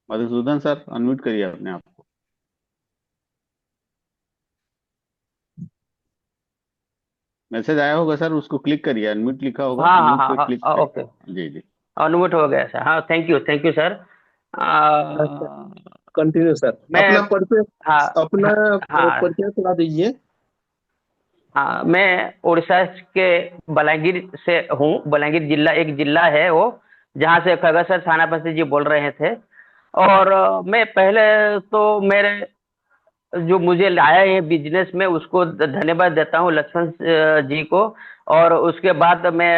मधुसूदन सर, अनम्यूट करिए अपने आप को। मैसेज आया होगा सर, उसको क्लिक करिए, अनम्यूट लिखा होगा, हाँ हाँ अनम्यूट हाँ पे हाँ क्लिक हाँ, ओके। करिए। जी जी। अनम्यूट हो गया सर। हाँ, thank you sir. Continue sir. मैं अपना परिचय हाँ अपना हाँ हाँ परिचय थोड़ा दीजिए। हाँ, मैं उड़ीसा के बलांगीर से हूँ। बलांगीर जिला एक जिला है वो, जहाँ से खगसर थानापति जी बोल रहे थे। और मैं पहले तो मेरे जो मुझे लाया है बिजनेस में, उसको धन्यवाद देता हूँ लक्ष्मण जी को। और उसके बाद मैं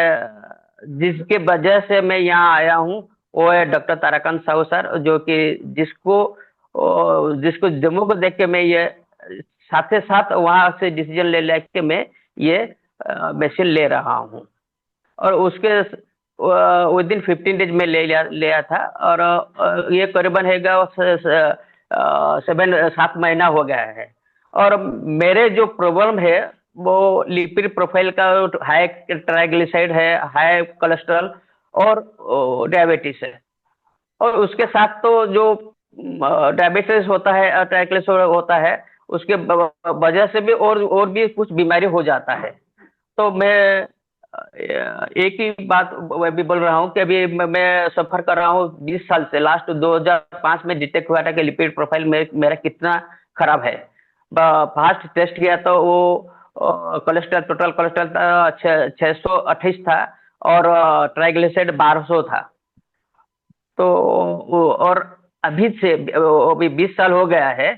जिसके वजह से मैं यहाँ आया हूँ वो है डॉक्टर ताराकांत साहू सर, जो कि जिसको डेमो को देख के मैं ये साथ ही साथ वहां से डिसीजन ले लेके मैं ये मशीन ले रहा हूँ। और उसके विद इन 15 डेज में ले लिया था। और ये करीबन हैगा 7 महीना हो गया है। और मेरे जो प्रॉब्लम है वो लिपिड प्रोफाइल का हाई ट्राइग्लिसराइड है, हाई कोलेस्ट्रॉल और डायबिटीज है। और उसके साथ तो जो डायबिटीज होता है, ट्राइग्लिसराइड होता है, उसके वजह से भी और भी कुछ बीमारी हो जाता है। तो मैं एक ही बात मैं भी बोल रहा हूँ कि अभी मैं सफर कर रहा हूँ 20 साल से। लास्ट 2005 में डिटेक्ट हुआ था कि लिपिड प्रोफाइल में मेरा कितना खराब है। फास्ट टेस्ट किया तो वो कोलेस्ट्रॉल, टोटल कोलेस्ट्रॉल 628 था और ट्राइग्लिसराइड 1200 था। तो और अभी से अभी 20 साल हो गया है।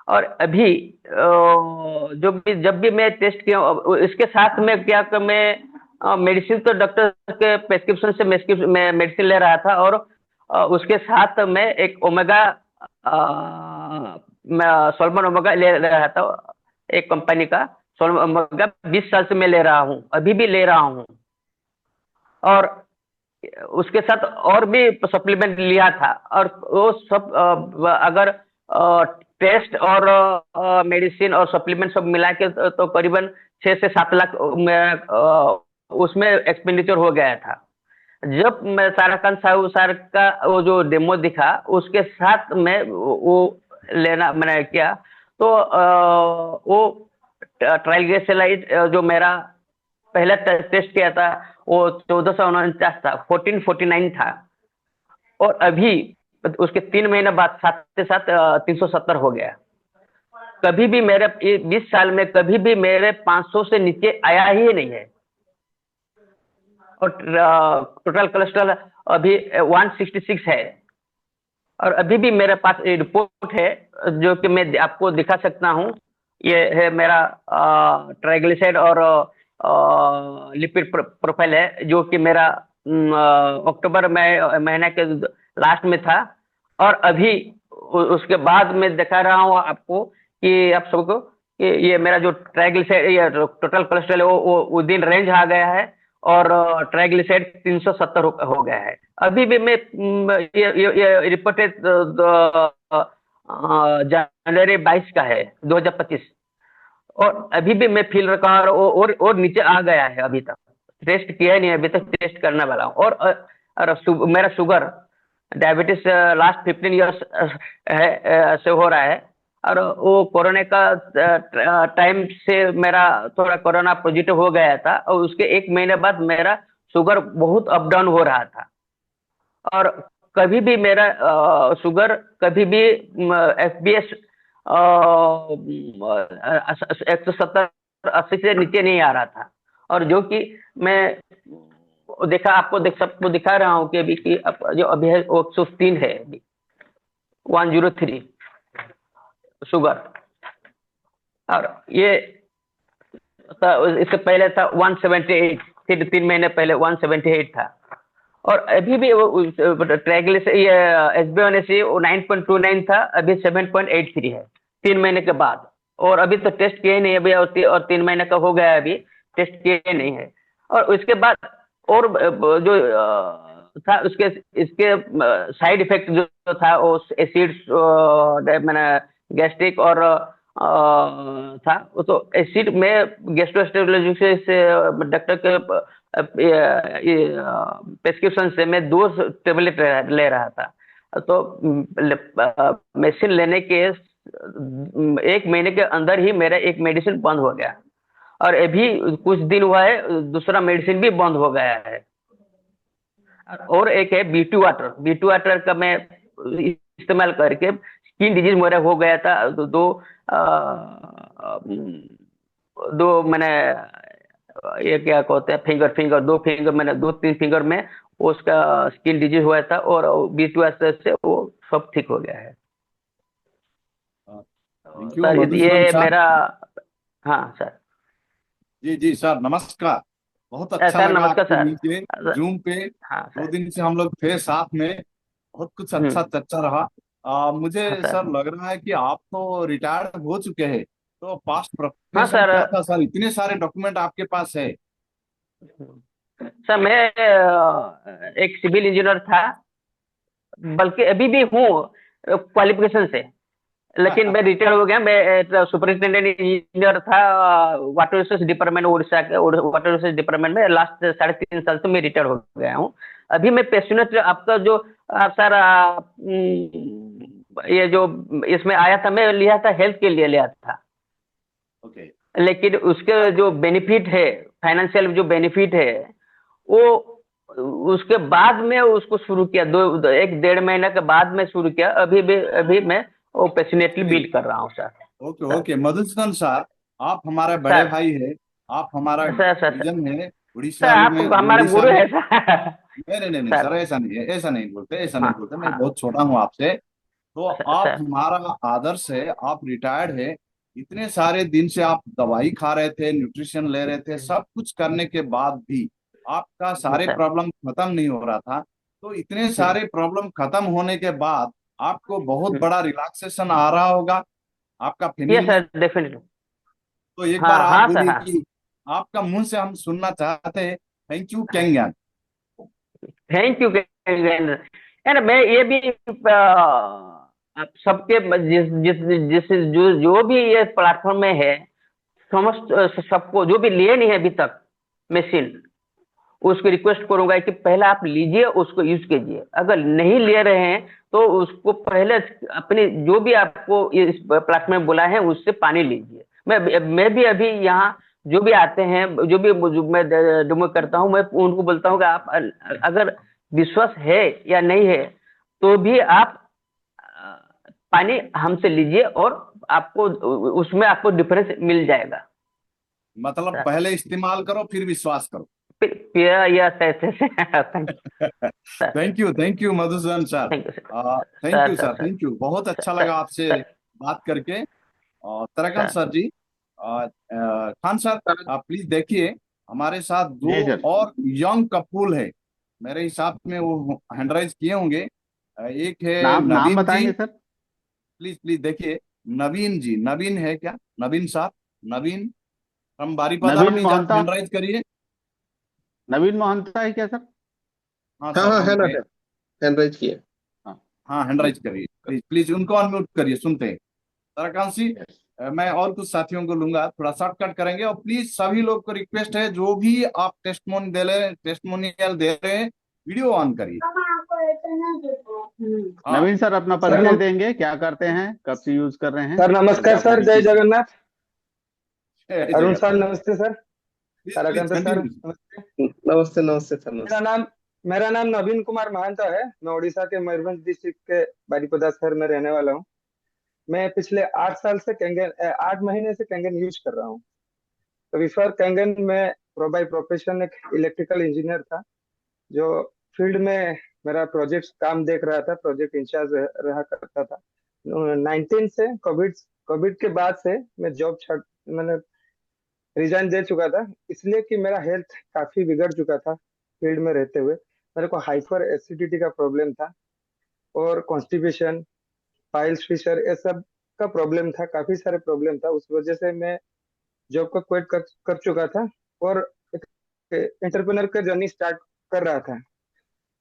और अभी जब भी मैं टेस्ट किया, इसके साथ में क्या कि मैं मेडिसिन तो डॉक्टर के प्रेस्क्रिप्शन से मैं मेडिसिन ले रहा था। और उसके साथ मैं एक ओमेगा सोलमन ओमेगा ले रहा था, एक कंपनी का सोलमन ओमेगा 20 साल से मैं ले रहा हूँ, अभी भी ले रहा हूँ। और उसके साथ और भी सप्लीमेंट लिया था। और वो सब अगर टेस्ट और मेडिसिन और सप्लीमेंट सब मिला के तो करीबन 6 से 7 लाख उसमें एक्सपेंडिचर हो गया था। जब मैं ताराकांत साहू सर का वो जो डेमो दिखा, उसके साथ में वो लेना मैंने किया, तो वो ट्राइग्लिसराइड जो मेरा पहला टेस्ट किया था वो 1449 था, 1449 था। और अभी उसके 3 महीने बाद 7 से 7 370 हो गया। कभी भी मेरे 20 साल में कभी भी मेरे 500 से नीचे आया ही नहीं है। और टोटल कोलेस्ट्रॉल अभी 166 है। और अभी भी मेरे पास रिपोर्ट है जो कि मैं आपको दिखा सकता हूँ। ये है मेरा ट्राइग्लिसराइड और लिपिड प्रोफाइल है, जो कि मेरा अक्टूबर में महीने के लास्ट में था। और अभी उसके बाद मैं दिखा रहा हूँ आपको कि आप सबको कि ये मेरा जो ट्राइग्लिसराइड या टोटल कोलेस्ट्रॉल है वो विद इन रेंज आ गया है। और ट्राइग्लिसराइड 370 हो गया है। अभी भी मैं ये रिपोर्टेड जनवरी 22 का है, 2025। और अभी भी मैं फील रखा हूँ और नीचे आ गया है। अभी तक टेस्ट किया नहीं, अभी तक टेस्ट करने वाला हूँ। और मेरा शुगर डायबिटीज लास्ट 15 ईयर्स है से हो रहा है। और वो कोरोना का टाइम से मेरा थोड़ा कोरोना पॉजिटिव हो गया था। और उसके 1 महीने बाद मेरा शुगर बहुत अप डाउन हो रहा था। और कभी भी मेरा शुगर कभी भी FBS 170-80 से नीचे नहीं आ रहा था। और जो कि मैं सबको दिखा रहा हूँ कि अभी की जो अभी है वो 103 है, 103 शुगर। और ये इससे पहले था 178, फिर 3 महीने पहले 178 था। और अभी भी वो ट्राइग्लिसराइड HbA1c 9.29 था, अभी 7.83 है 3 महीने के बाद। और अभी तो टेस्ट किए नहीं अभी, और 3 महीने का हो गया है, अभी टेस्ट किए नहीं है। और उसके बाद और जो था इसके साइड इफेक्ट जो था वो एसिड्स मैंने गैस्ट्रिक और था। तो एसिड में गैस्ट्रोएंटेरोलॉजिस्ट से डॉक्टर के प्रेस्क्रिप्शन से मैं 2 टेबलेट ले रहा था। तो मेडिसिन लेने के 1 महीने के अंदर ही मेरा एक मेडिसिन बंद हो गया। और अभी कुछ दिन हुआ है दूसरा मेडिसिन भी बंद हो गया है। और एक है B2 वाटर का मैं इस्तेमाल करके स्किन डिजीज मेरा हो गया था। दो मैंने ये क्या कहते हैं फिंगर दो फिंगर मैंने 2-3 फिंगर में उसका स्किन डिजीज हुआ था और B12 से वो सब ठीक हो गया है। थैंक यू सर मधुसूदन ये सर। मेरा, हाँ सर। जी जी सर, नमस्कार। बहुत अच्छा सर लगा नमस्कार आपके सर। नीचे जूम पे। हाँ 2 दिन सर। से हम लोग थे साथ में, बहुत कुछ अच्छा चर्चा रहा। मुझे हाँ सर। सर लग रहा है कि आप तो रिटायर्ड हो चुके हैं, तो पास्ट हाँ प्रोफेशन सर। क्या था सर? इतने सारे डॉक्यूमेंट आपके पास है। सर मैं एक सिविल इंजीनियर था, बल्कि अभी भी हूँ क्वालिफिकेशन से, लेकिन मैं रिटायर हो गया। मैं सुपरिटेंडेंट इंजीनियर था वाटर रिसोर्स डिपार्टमेंट, उड़ीसा के वाटर रिसोर्स डिपार्टमेंट में। लास्ट 3.5 साल से मैं रिटायर हो गया हूँ। अभी मैं पेशेंट आपका जो सर ये जो इसमें आया था, मैं लिया था हेल्थ के लिए लिया था। ओके। लेकिन उसके जो बेनिफिट है, फाइनेंशियल जो बेनिफिट है, वो उसके बाद में उसको शुरू किया, 1-1.5 महीना के बाद में शुरू किया। अभी मैं वो पैशनेटली बिल्ड कर रहा हूँ sir. Okay sir okay Madhusudan sir, आप हमारे बड़े सर भाई है, आप हमारा सर सर सर विजन है सर उड़ीसा आप में। हमारे उड़ीसा गुरु में है सर। नहीं नहीं नहीं नहीं सर सर, ऐसा नहीं है, ऐसा नहीं बोलते, ऐसा नहीं हाँ बोलते। मैं हाँ बहुत छोटा हूँ आपसे। तो आप सर हमारा आदर्श है, आप रिटायर्ड है। इतने सारे दिन से आप दवाई खा रहे थे, न्यूट्रिशन ले रहे थे, सब कुछ करने के बाद भी आपका सारे सर। प्रॉब्लम खत्म नहीं हो रहा था। तो इतने सारे प्रॉब्लम खत्म होने के बाद आपको बहुत बड़ा रिलैक्सेशन आ रहा होगा आपका ये फैमिली में। Sir definitely. तो एक बार हाँ आप हाँ सर बोलिए हाँ। कि आपका मुंह से हम सुनना चाहते हैं, थैंक यू कैंगन। Thank you. एंड मैं ये भी आप सबके जिस जिस जिस जो भी ये प्लेटफॉर्म में है, समस्त सबको जो भी लिए नहीं है अभी तक मशीन, उसको रिक्वेस्ट करूंगा कि पहले आप लीजिए, उसको यूज कीजिए। अगर नहीं ले रहे हैं तो उसको पहले अपने जो भी आपको इस प्लेटफॉर्म में बुलाए हैं उससे पानी लीजिए। मैं भी अभी यहाँ जो भी आते हैं, जो मैं डेमो करता हूँ, मैं उनको बोलता हूँ कि आप अगर विश्वास है या नहीं है तो भी आप पानी हमसे लीजिए, और आपको उसमें आपको डिफरेंस मिल जाएगा मतलब सर। पहले इस्तेमाल करो फिर विश्वास करो। Yes thank sir. Thank you Madhusudan sir. Thank you sir. Thank sir you sir sir, sir thank you, बहुत अच्छा सर लगा आपसे सर बात करके। और तरकन सर सर जी, खान सर, आप प्लीज देखिए, हमारे साथ जी दो सर। और यंग कपूल है, मेरे हिसाब में वो हैंडराइज किए होंगे। एक है नाम नाम नवीन जी, बताएंगे सर? प्लीज प्लीज देखिए। नवीन जी, नवीन है क्या? नवीन साहब, नवीन हम बारीपदा नवीन प्लीज आप मोहंता। हैंडराइज करिए। नवीन मोहंता है क्या सर? हाँ हाँ सर, हाँ, हम है ना, है, हैंड किए। हाँ। हाँ हैंडराइज करिए प्लीज प्लीज, उनको अनम्यूट करिए, सुनते हैं। ताराकांक्षी, मैं और कुछ साथियों को लूंगा, थोड़ा शॉर्टकट करेंगे। और प्लीज सभी लोग को रिक्वेस्ट है, जो भी आप टेस्टमोनियल दे रहे हैं, वीडियो ऑन करिए। हाँ नवीन सर अपना सर परिचय देंगे, क्या करते हैं, कब से यूज कर रहे हैं, सर और नमस्कार क्या सर, जय पॉलिसी? जगन्नाथ। अरुण जगह सर सर, नमस्ते sir. Please please Tarakant sir continue. नमस्ते। नमस्ते नमस्ते सर, मेरा नमस्ते। नाम मेरा नाम नवीन कुमार महंता है। मैं उड़ीसा के मयूरभंज डिस्ट्रिक्ट के बारीपदा शहर में रहने वाला हूँ। मैं पिछले 8 साल से कंगन 8 महीने से कंगन यूज कर रहा हूँ। तो बिफोर कंगन में बाय प्रोफेशन एक इलेक्ट्रिकल इंजीनियर था, जो फील्ड में मेरा प्रोजेक्ट काम देख रहा था, प्रोजेक्ट इंचार्ज रहा करता था। 19 से कोविड कोविड के बाद से मैं जॉब छाड़ मैंने रिजाइन दे चुका था, इसलिए कि मेरा हेल्थ काफी बिगड़ चुका था। फील्ड में रहते हुए मेरे को हाइपर एसिडिटी का प्रॉब्लम था, और कॉन्स्टिपेशन, पाइल्स फिशर, ये सब का प्रॉब्लम था, काफी सारे प्रॉब्लम था। उस वजह से मैं जॉब को क्विट कर चुका था, और एक एंटरप्रेन्योर का जर्नी स्टार्ट कर रहा था।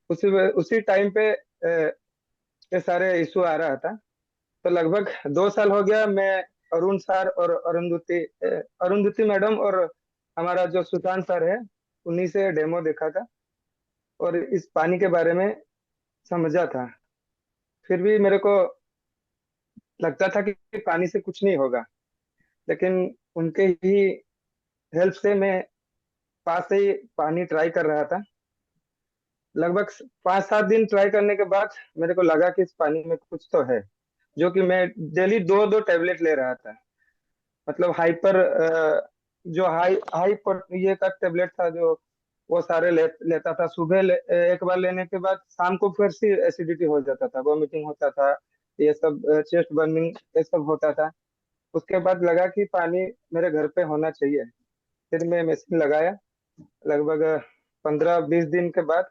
उसी टाइम पे ये सारे इशू आ रहा था। तो लगभग 2 साल हो गया, मैं अरुण सर और अरुंधति मैडम और हमारा जो सुशांत सर है, उन्हीं से डेमो देखा था और इस पानी के बारे में समझा था। फिर भी मेरे को लगता था कि पानी से कुछ नहीं होगा, लेकिन उनके ही हेल्प से मैं 5 से ही पानी ट्राई कर रहा था। लगभग 5-7 दिन ट्राई करने के बाद मेरे को लगा कि इस पानी में कुछ तो है, जो कि मैं डेली 2-2 टैबलेट ले रहा था। मतलब हाइपर जो हाई हाई ये का टेबलेट था जो वो सारे लेता था। सुबह एक बार लेने के बाद शाम को फिर से एसिडिटी हो जाता था, वॉमिटिंग होता था, ये सब चेस्ट बर्निंग ये सब होता था। उसके बाद लगा कि पानी मेरे घर पे होना चाहिए। फिर मैं मशीन लगाया लगभग 15-20 दिन के बाद,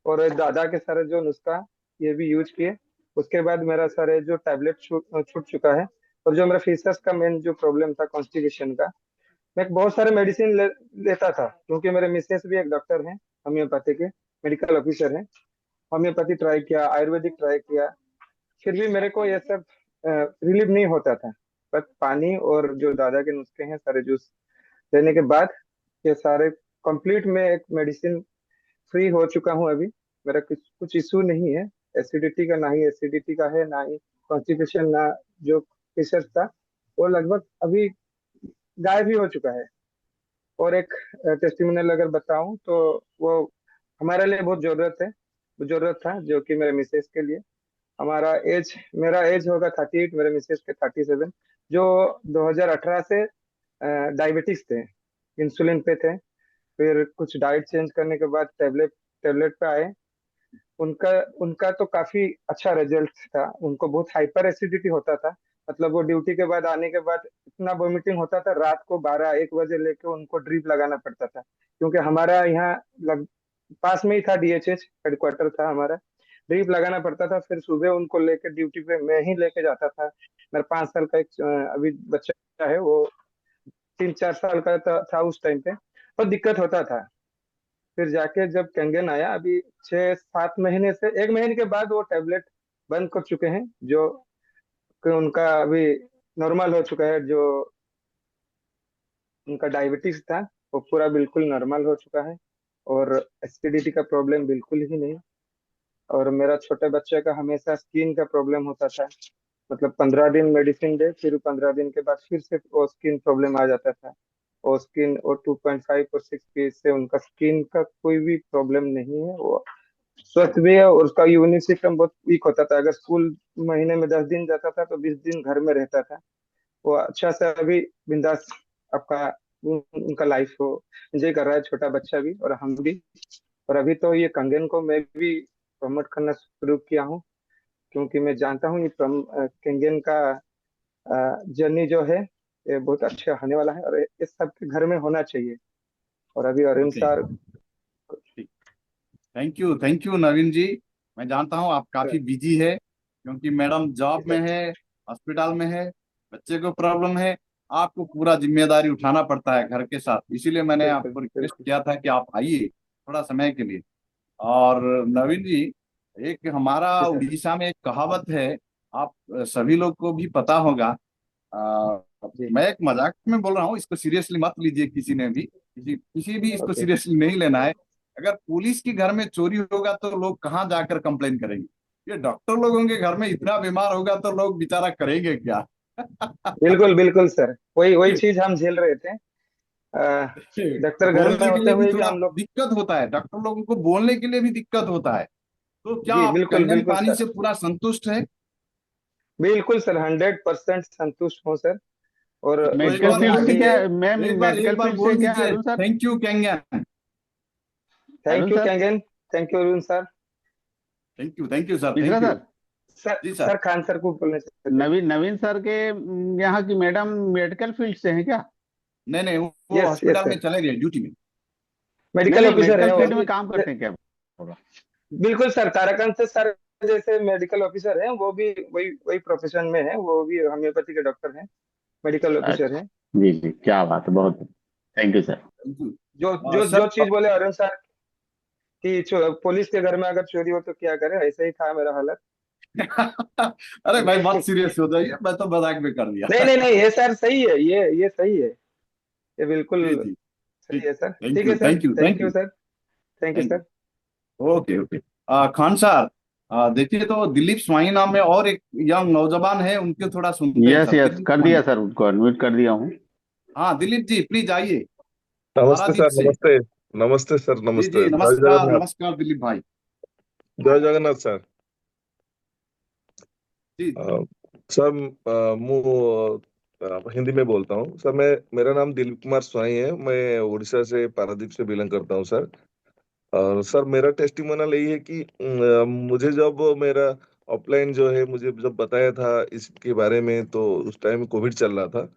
और दादा के सारे जो नुस्खा ये भी यूज किए। उसके बाद मेरा सारे जो टैबलेट छूट चुका है। और जो मेरा फीसस का मेन जो प्रॉब्लम था कॉन्स्टिपेशन का, मैं बहुत सारे मेडिसिन लेता था, क्योंकि मेरे मिसेस भी एक डॉक्टर हैं, होम्योपैथी के मेडिकल ऑफिसर हैं। होम्योपैथी ट्राई किया, आयुर्वेदिक ट्राई किया, फिर भी मेरे को ये सब रिलीव नहीं होता था। बस पानी और जो दादा के नुस्खे हैं सारे जूस लेने के बाद ये सारे कंप्लीट में एक मेडिसिन फ्री हो चुका हूँ अभी। मेरा कुछ कुछ इशू नहीं है एसिडिटी का, ना ही एसिडिटी का है, ना ही कॉन्स्टिपेशन, ना जो फिशर था वो लगभग अभी गायब ही हो चुका है। और एक टेस्टिमोनियल अगर बताऊं तो वो हमारे लिए बहुत जरूरत था, जो कि मेरे मिसेस के लिए। मेरा एज होगा 38, मेरे मिसेस के 37, जो 2018 से डायबिटिक्स थे, इंसुलिन पे थे। फिर कुछ डाइट चेंज करने के बाद टेबलेट पे आए। उनका उनका तो काफी अच्छा रिजल्ट था। उनको बहुत हाइपर एसिडिटी होता था, मतलब वो ड्यूटी के बाद आने के बाद इतना वोमिटिंग होता था, रात को 12-1 बजे लेके उनको ड्रिप लगाना पड़ता था। क्योंकि हमारा यहाँ पास में ही था, डीएचएच हेडक्वार्टर था हमारा, ड्रिप लगाना पड़ता था। फिर सुबह उनको लेके ड्यूटी पे मैं ही लेके जाता था। मेरा 5 साल का एक अभी बच्चा है, वो 3-4 साल का था उस टाइम पे, तो दिक्कत होता था। फिर जाके जब कैंगन आया अभी 6-7 महीने से, 1 महीने के बाद वो टेबलेट बंद कर चुके हैं, जो कि उनका अभी नॉर्मल हो चुका है। जो उनका डायबिटीज था वो पूरा बिल्कुल नॉर्मल हो चुका है, और एसिडिटी का प्रॉब्लम बिल्कुल ही नहीं। और मेरा छोटे बच्चे का हमेशा स्किन का प्रॉब्लम होता था, मतलब 15 दिन मेडिसिन दे, फिर 15 दिन के बाद फिर से वो स्किन प्रॉब्लम आ जाता था। और स्किन और 2.5 और 6 पीस से उनका स्किन का कोई भी प्रॉब्लम नहीं है, वो स्वस्थ भी है। और उसका इम्यून सिस्टम बहुत वीक होता था। अगर स्कूल महीने में 10 दिन जाता था तो 20 दिन घर में रहता था। वो अच्छा से अभी बिंदास आपका उनका लाइफ को एंजॉय कर रहा है, छोटा बच्चा भी और हम भी। और अभी तो ये कंगन को मैं भी प्रमोट करना शुरू किया हूँ, क्योंकि मैं जानता हूँ ये कंगन का जर्नी जो है ये बहुत अच्छा होने वाला है, और ये सबके घर में होना चाहिए। और अभी Arun okay, sir, thank you Naveen ji. मैं जानता हूँ आप काफी बिजी है, क्योंकि मैडम जॉब में है, हॉस्पिटल में है, बच्चे को प्रॉब्लम है, आपको पूरा जिम्मेदारी उठाना पड़ता है घर के साथ। इसीलिए मैंने बिल्कुल आपको रिक्वेस्ट बिल्कुल किया था कि आप आइए थोड़ा समय के लिए। और नवीन जी, एक हमारा जी सर, उड़ीसा में एक कहावत है, आप सभी लोग को भी पता होगा। आ, जी मैं एक मजाक में बोल रहा हूँ, इसको सीरियसली मत लीजिए किसी ने भी, किसी भी इसको ओके। सीरियसली नहीं लेना है। अगर पुलिस के घर में चोरी होगा तो लोग कहाँ जाकर कंप्लेन करेंगे? ये डॉक्टर लोगों के घर में इतना बीमार होगा तो लोग बेचारा करेंगे क्या? बिल्कुल बिल्कुल सर, वही वही चीज हम झेल रहे थे। डॉक्टर घर में बोलने के होते लिए भी हुए भी थोड़ा हम लोग। दिक्कत होता है, डॉक्टर लोगों को बोलने के लिए भी दिक्कत होता है। तो क्या जी आप बिल्कुल कंगन बिल्कुल पानी सर, से पूरा संतुष्ट है? बिल्कुल सर, 100% संतुष्ट हूँ सर। और तो एक जो मेडिकल बार भी फील्ड से आगे, क्या, बोलिए, मैम एक मेडिकल बार फील्ड से बोल क्या दीजिए, अरुण सर? थैंक यू कैंगन। थैंक अरुण यू सर, कैंगन, thank you Arun sir. Thank you sir, Mishra thank you. Sir, sir ji sir. Sir Khan sir को बोलना चाहते थे। नवीन नवीन सर के यहाँ की मैडम मेडिकल फील्ड से हैं क्या? नहीं नहीं, वो यस यस हॉस्पिटल में सर, चले गए ड्यूटी में। नहीं मेडिकल नहीं, ऑफिसर मेडिकल है वो फील्ड में अभी। काम करते हैं क्या? होगा। बिल्कुल सर, ताराकांत से सर जैसे मेडिकल ऑफिसर हैं, वो भी वही वही प्रोफेशन में है, वो भी होम्योपैथी के डॉक्टर हैं, मेडिकल ऑफिसर अच्छा, हैं। जी जी, क्या बात है, बहुत thank you sir. Thank you जो जो जो सर। चीज बोले अरुण सर कि पुलिस के घर में अगर चोरी हो तो क्या करे, ऐसे ही था मेरा हालत। अरे भाई अभी मत सीरियस हो जाइए, मैं तो मजाक में कर दिया। नहीं नहीं नहीं, ये सर सही है, ये सही है, ये बिल्कुल जी जी, सही ठीक। है सर। थैंक ठीक यू, है sir, thank you, thank thank you you, sir, thank you thank sir. You. Okay okay. Khan sir, देखिए तो दिलीप स्वामी नाम में और एक यंग नौजवान है, उनके थोड़ा सुनते हैं यस सर, यस, दिलीप कर स्वामी। दिया सर, उनको अनम्यूट कर दिया हूँ। हाँ दिलीप जी, प्लीज आइए नमस्ते पारादीप सर, से। नमस्ते। नमस्ते सर, जी नमस्ते। जी, जय नमस्कार जगन्नाथ। नमस्कार दिलीप भाई। जय जगन्नाथ सर। जी सर, ମୁଁ हिंदी में बोलता हूँ सर। मैं मेरा नाम दिलीप कुमार स्वाई है। मैं उड़ीसा से पारादीप से बिलोंग करता हूँ सर। और सर मेरा टेस्टिमोनियल यही है कि मुझे जब मेरा ऑफलाइन जो है मुझे जब बताया था इसके बारे में, तो उस टाइम कोविड चल रहा था।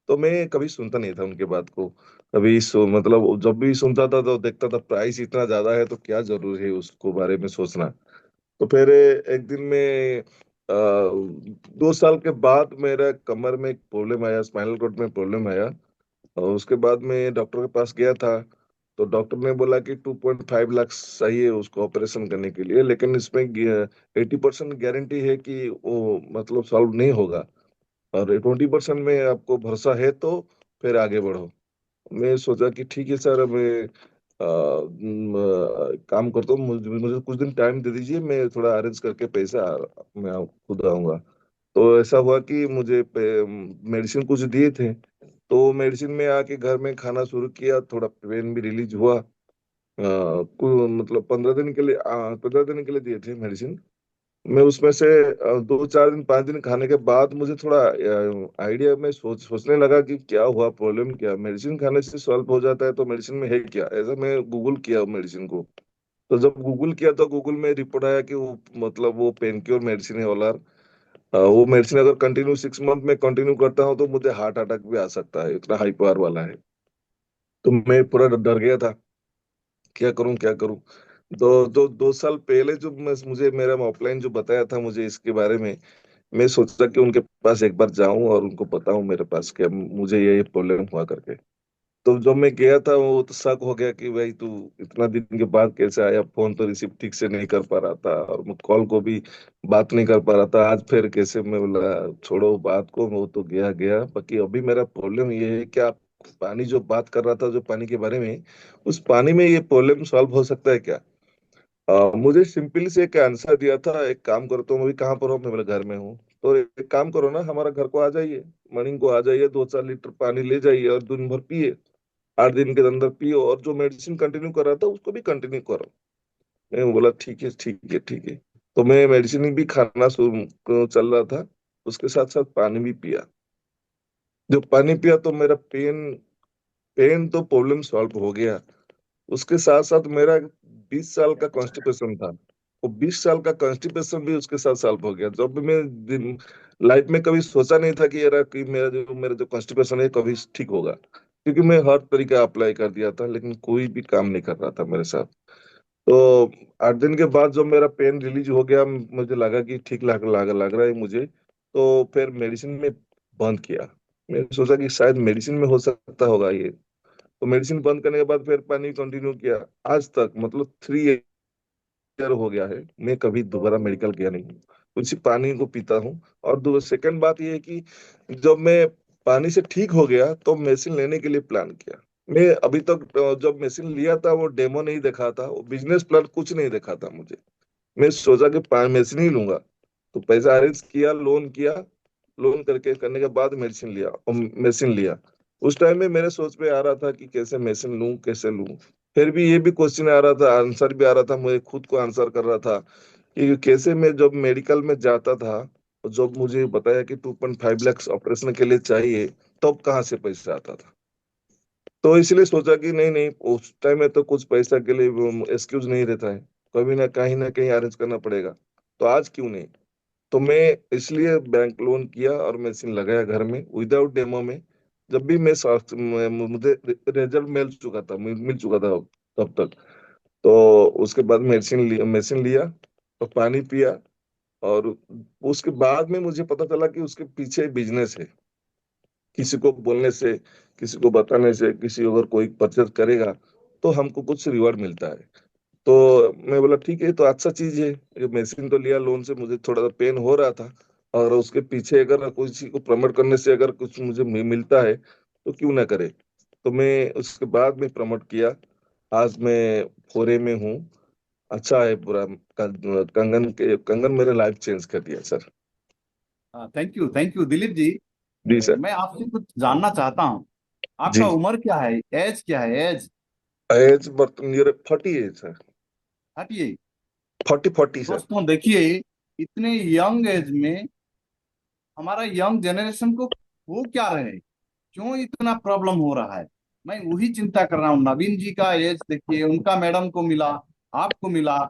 तो मैं कभी सुनता नहीं था उनके बात को। कभी मतलब जब भी सुनता था तो देखता था प्राइस इतना ज्यादा है तो क्या जरूरी है उसको बारे में सोचना। तो फिर एक दिन में 2 साल के बाद मेरा कमर में एक प्रॉब्लम आया, स्पाइनल कॉर्ड में प्रॉब्लम आया। और उसके बाद मैं डॉक्टर के पास गया था। तो डॉक्टर ने बोला कि 2.5 लाख चाहिए उसको ऑपरेशन करने के लिए, लेकिन इसमें 80% गारंटी है कि वो मतलब सॉल्व नहीं होगा, और 20% में आपको भरोसा है तो फिर आगे बढ़ो। मैं सोचा कि ठीक है सर, मैं काम करता हूँ, मुझे मुझे कुछ दिन टाइम दे दीजिए, मैं थोड़ा अरेंज करके पैसा मैं खुद आऊंगा। तो ऐसा हुआ कि मुझे मेडिसिन कुछ दिए थे। तो मेडिसिन में आके घर में खाना शुरू किया, थोड़ा पेन भी रिलीज हुआ। मतलब 15 दिन के लिए 15 दिन के लिए दिए थे मेडिसिन। मैं उसमें से 2 4 दिन 5 दिन खाने के बाद मुझे थोड़ा आइडिया में सोचने लगा कि क्या हुआ, प्रॉब्लम क्या। मेडिसिन खाने से सॉल्व हो जाता है तो मेडिसिन में है क्या, ऐसा मैं गूगल किया मेडिसिन को। तो जब गूगल किया तो गूगल में रिपोर्ट आया कि वो मतलब वो पेन क्योर मेडिसिन है ओलार। वो मेडिसिन अगर कंटिन्यू 6 मंथ में कंटिन्यू करता हूँ तो मुझे हार्ट अटैक भी आ सकता है, इतना हाई पावर वाला है। तो मैं पूरा डर गया था, क्या करूं क्या करूं। तो 2 साल पहले जो मुझे मेरा ऑफलाइन जो बताया था मुझे इसके बारे में, मैं सोचा कि उनके पास एक बार जाऊं और उनको बताऊं मेरे पास कि मुझे ये प्रॉब्लम हुआ करके। तो जब मैं गया था वो तो शक हो गया कि भाई तू इतना दिन के बाद कैसे आया, फोन तो रिसीव ठीक से नहीं कर पा रहा था और मैं कॉल को भी बात नहीं कर पा रहा था, आज फिर कैसे। मैं बोला छोड़ो बात को, वो तो गया गया। बाकी अभी मेरा प्रॉब्लम ये है कि आप पानी जो बात कर रहा था जो पानी के बारे में, उस पानी में ये प्रॉब्लम सॉल्व हो सकता है क्या। मुझे सिंपली से एक आंसर दिया था, एक काम करो, तुम अभी कहाँ पर हो, मैं बोला घर में हूँ। तो एक काम करो ना, हमारा घर को आ जाइए, मॉर्निंग को आ जाइए, 2 4 लीटर पानी ले जाइए और दिन भर पिए, 8 दिन के अंदर पियो, और जो मेडिसिन कंटिन्यू कर रहा था उसको भी कंटिन्यू करो। मैं बोला ठीक है ठीक है ठीक है। तो मैं मेडिसिन भी खाना शुरू चल रहा था, उसके साथ साथ पानी भी पिया। जो पानी पिया तो मेरा पेन पेन तो प्रॉब्लम सॉल्व हो गया। उसके साथ साथ मेरा 20 साल का कॉन्स्टिपेशन था, वो 20 साल का कॉन्स्टिपेशन भी उसके साथ सॉल्व हो गया। जब भी मैं लाइफ में कभी सोचा नहीं था कि यार कि मेरा जो कॉन्स्टिपेशन है कभी ठीक होगा, क्योंकि मैं हर तरीका अप्लाई कर दिया था लेकिन कोई भी काम नहीं कर रहा था मेरे साथ। तो 8 दिन के बाद जब मेरा पेन रिलीज हो गया, मुझे लगा कि ठीक लग रहा है मुझे। तो फिर मेडिसिन में बंद किया। मैंने सोचा कि शायद मेडिसिन में हो सकता होगा ये। तो मेडिसिन बंद करने के बाद फिर पानी कंटिन्यू किया। आज तक मतलब 3 ईयर हो गया है, मैं कभी दोबारा मेडिकल गया नहीं हूँ, उसी पानी को पीता हूँ। और दो सेकंड बात ये है कि जब मैं पानी से ठीक हो गया तो मेडिसिन लेने के लिए प्लान किया। मैं अभी तक जब मेडिसिन लिया था वो डेमो नहीं देखा था, वो बिजनेस प्लान कुछ नहीं देखा था मुझे। मैं सोचा कि मेडिसिन ही लूंगा। तो पैसा अरेंज किया, लोन किया, लोन करने के बाद मेडिसिन लिया और मेडिसिन लिया। उस टाइम में मेरे सोच में आ रहा था कि कैसे मेडिसिन लूं कैसे लूं। फिर भी ये भी क्वेश्चन आ रहा था, आंसर भी आ रहा था, मैं खुद को आंसर कर रहा था कि कैसे। मैं जब मेडिकल में जाता था तो जब मुझे बताया कि 2.5 लाख ऑपरेशन के लिए चाहिए, तब कहाँ से पैसा आता था। तो इसलिए सोचा कि नहीं नहीं, उस टाइम में तो कुछ पैसा के लिए एक्सक्यूज नहीं रहता है, कभी ना कहीं अरेंज करना पड़ेगा। तो आज क्यों नहीं। तो मैं इसलिए बैंक लोन किया और मेडिसिन लगाया घर में विदाउट डेमो में। जब भी मुझे रिजल्ट मिल चुका था तब तक। तो उसके बाद मेडिसिन लिया तो पानी पिया। और उसके बाद में मुझे पता चला कि उसके पीछे बिजनेस है। किसी को बोलने से, किसी को बताने से, किसी अगर कोई परचेज करेगा तो हमको कुछ रिवॉर्ड मिलता है। तो मैं बोला ठीक है, तो अच्छा चीज है। ये मेडिसिन तो लिया लोन से, मुझे थोड़ा सा पेन हो रहा था, और उसके पीछे अगर किसी को प्रमोट करने से अगर कुछ मुझे मिलता है तो क्यों ना करे। तो मैं उसके बाद में प्रमोट किया। आज मैं फोरे में हूँ। अच्छा है पूरा। कंगन मेरे लाइफ चेंज कर दिया sir. Thank you Dilip ji. जी सर। मैं आपसे कुछ जानना चाहता हूँ, आपका जी। उम्र क्या है, एज क्या है, एज? एज बर्तन 40 है सर। 38। 40 सर। दोस्तों देखिए, इतने यंग एज में हमारा यंग जनरेशन को हो क्या रहे, क्यों इतना प्रॉब्लम हो रहा है। मैं वही चिंता कर रहा हूँ। नवीन जी का एज देखिए, उनका मैडम को मिला, आपको मिला,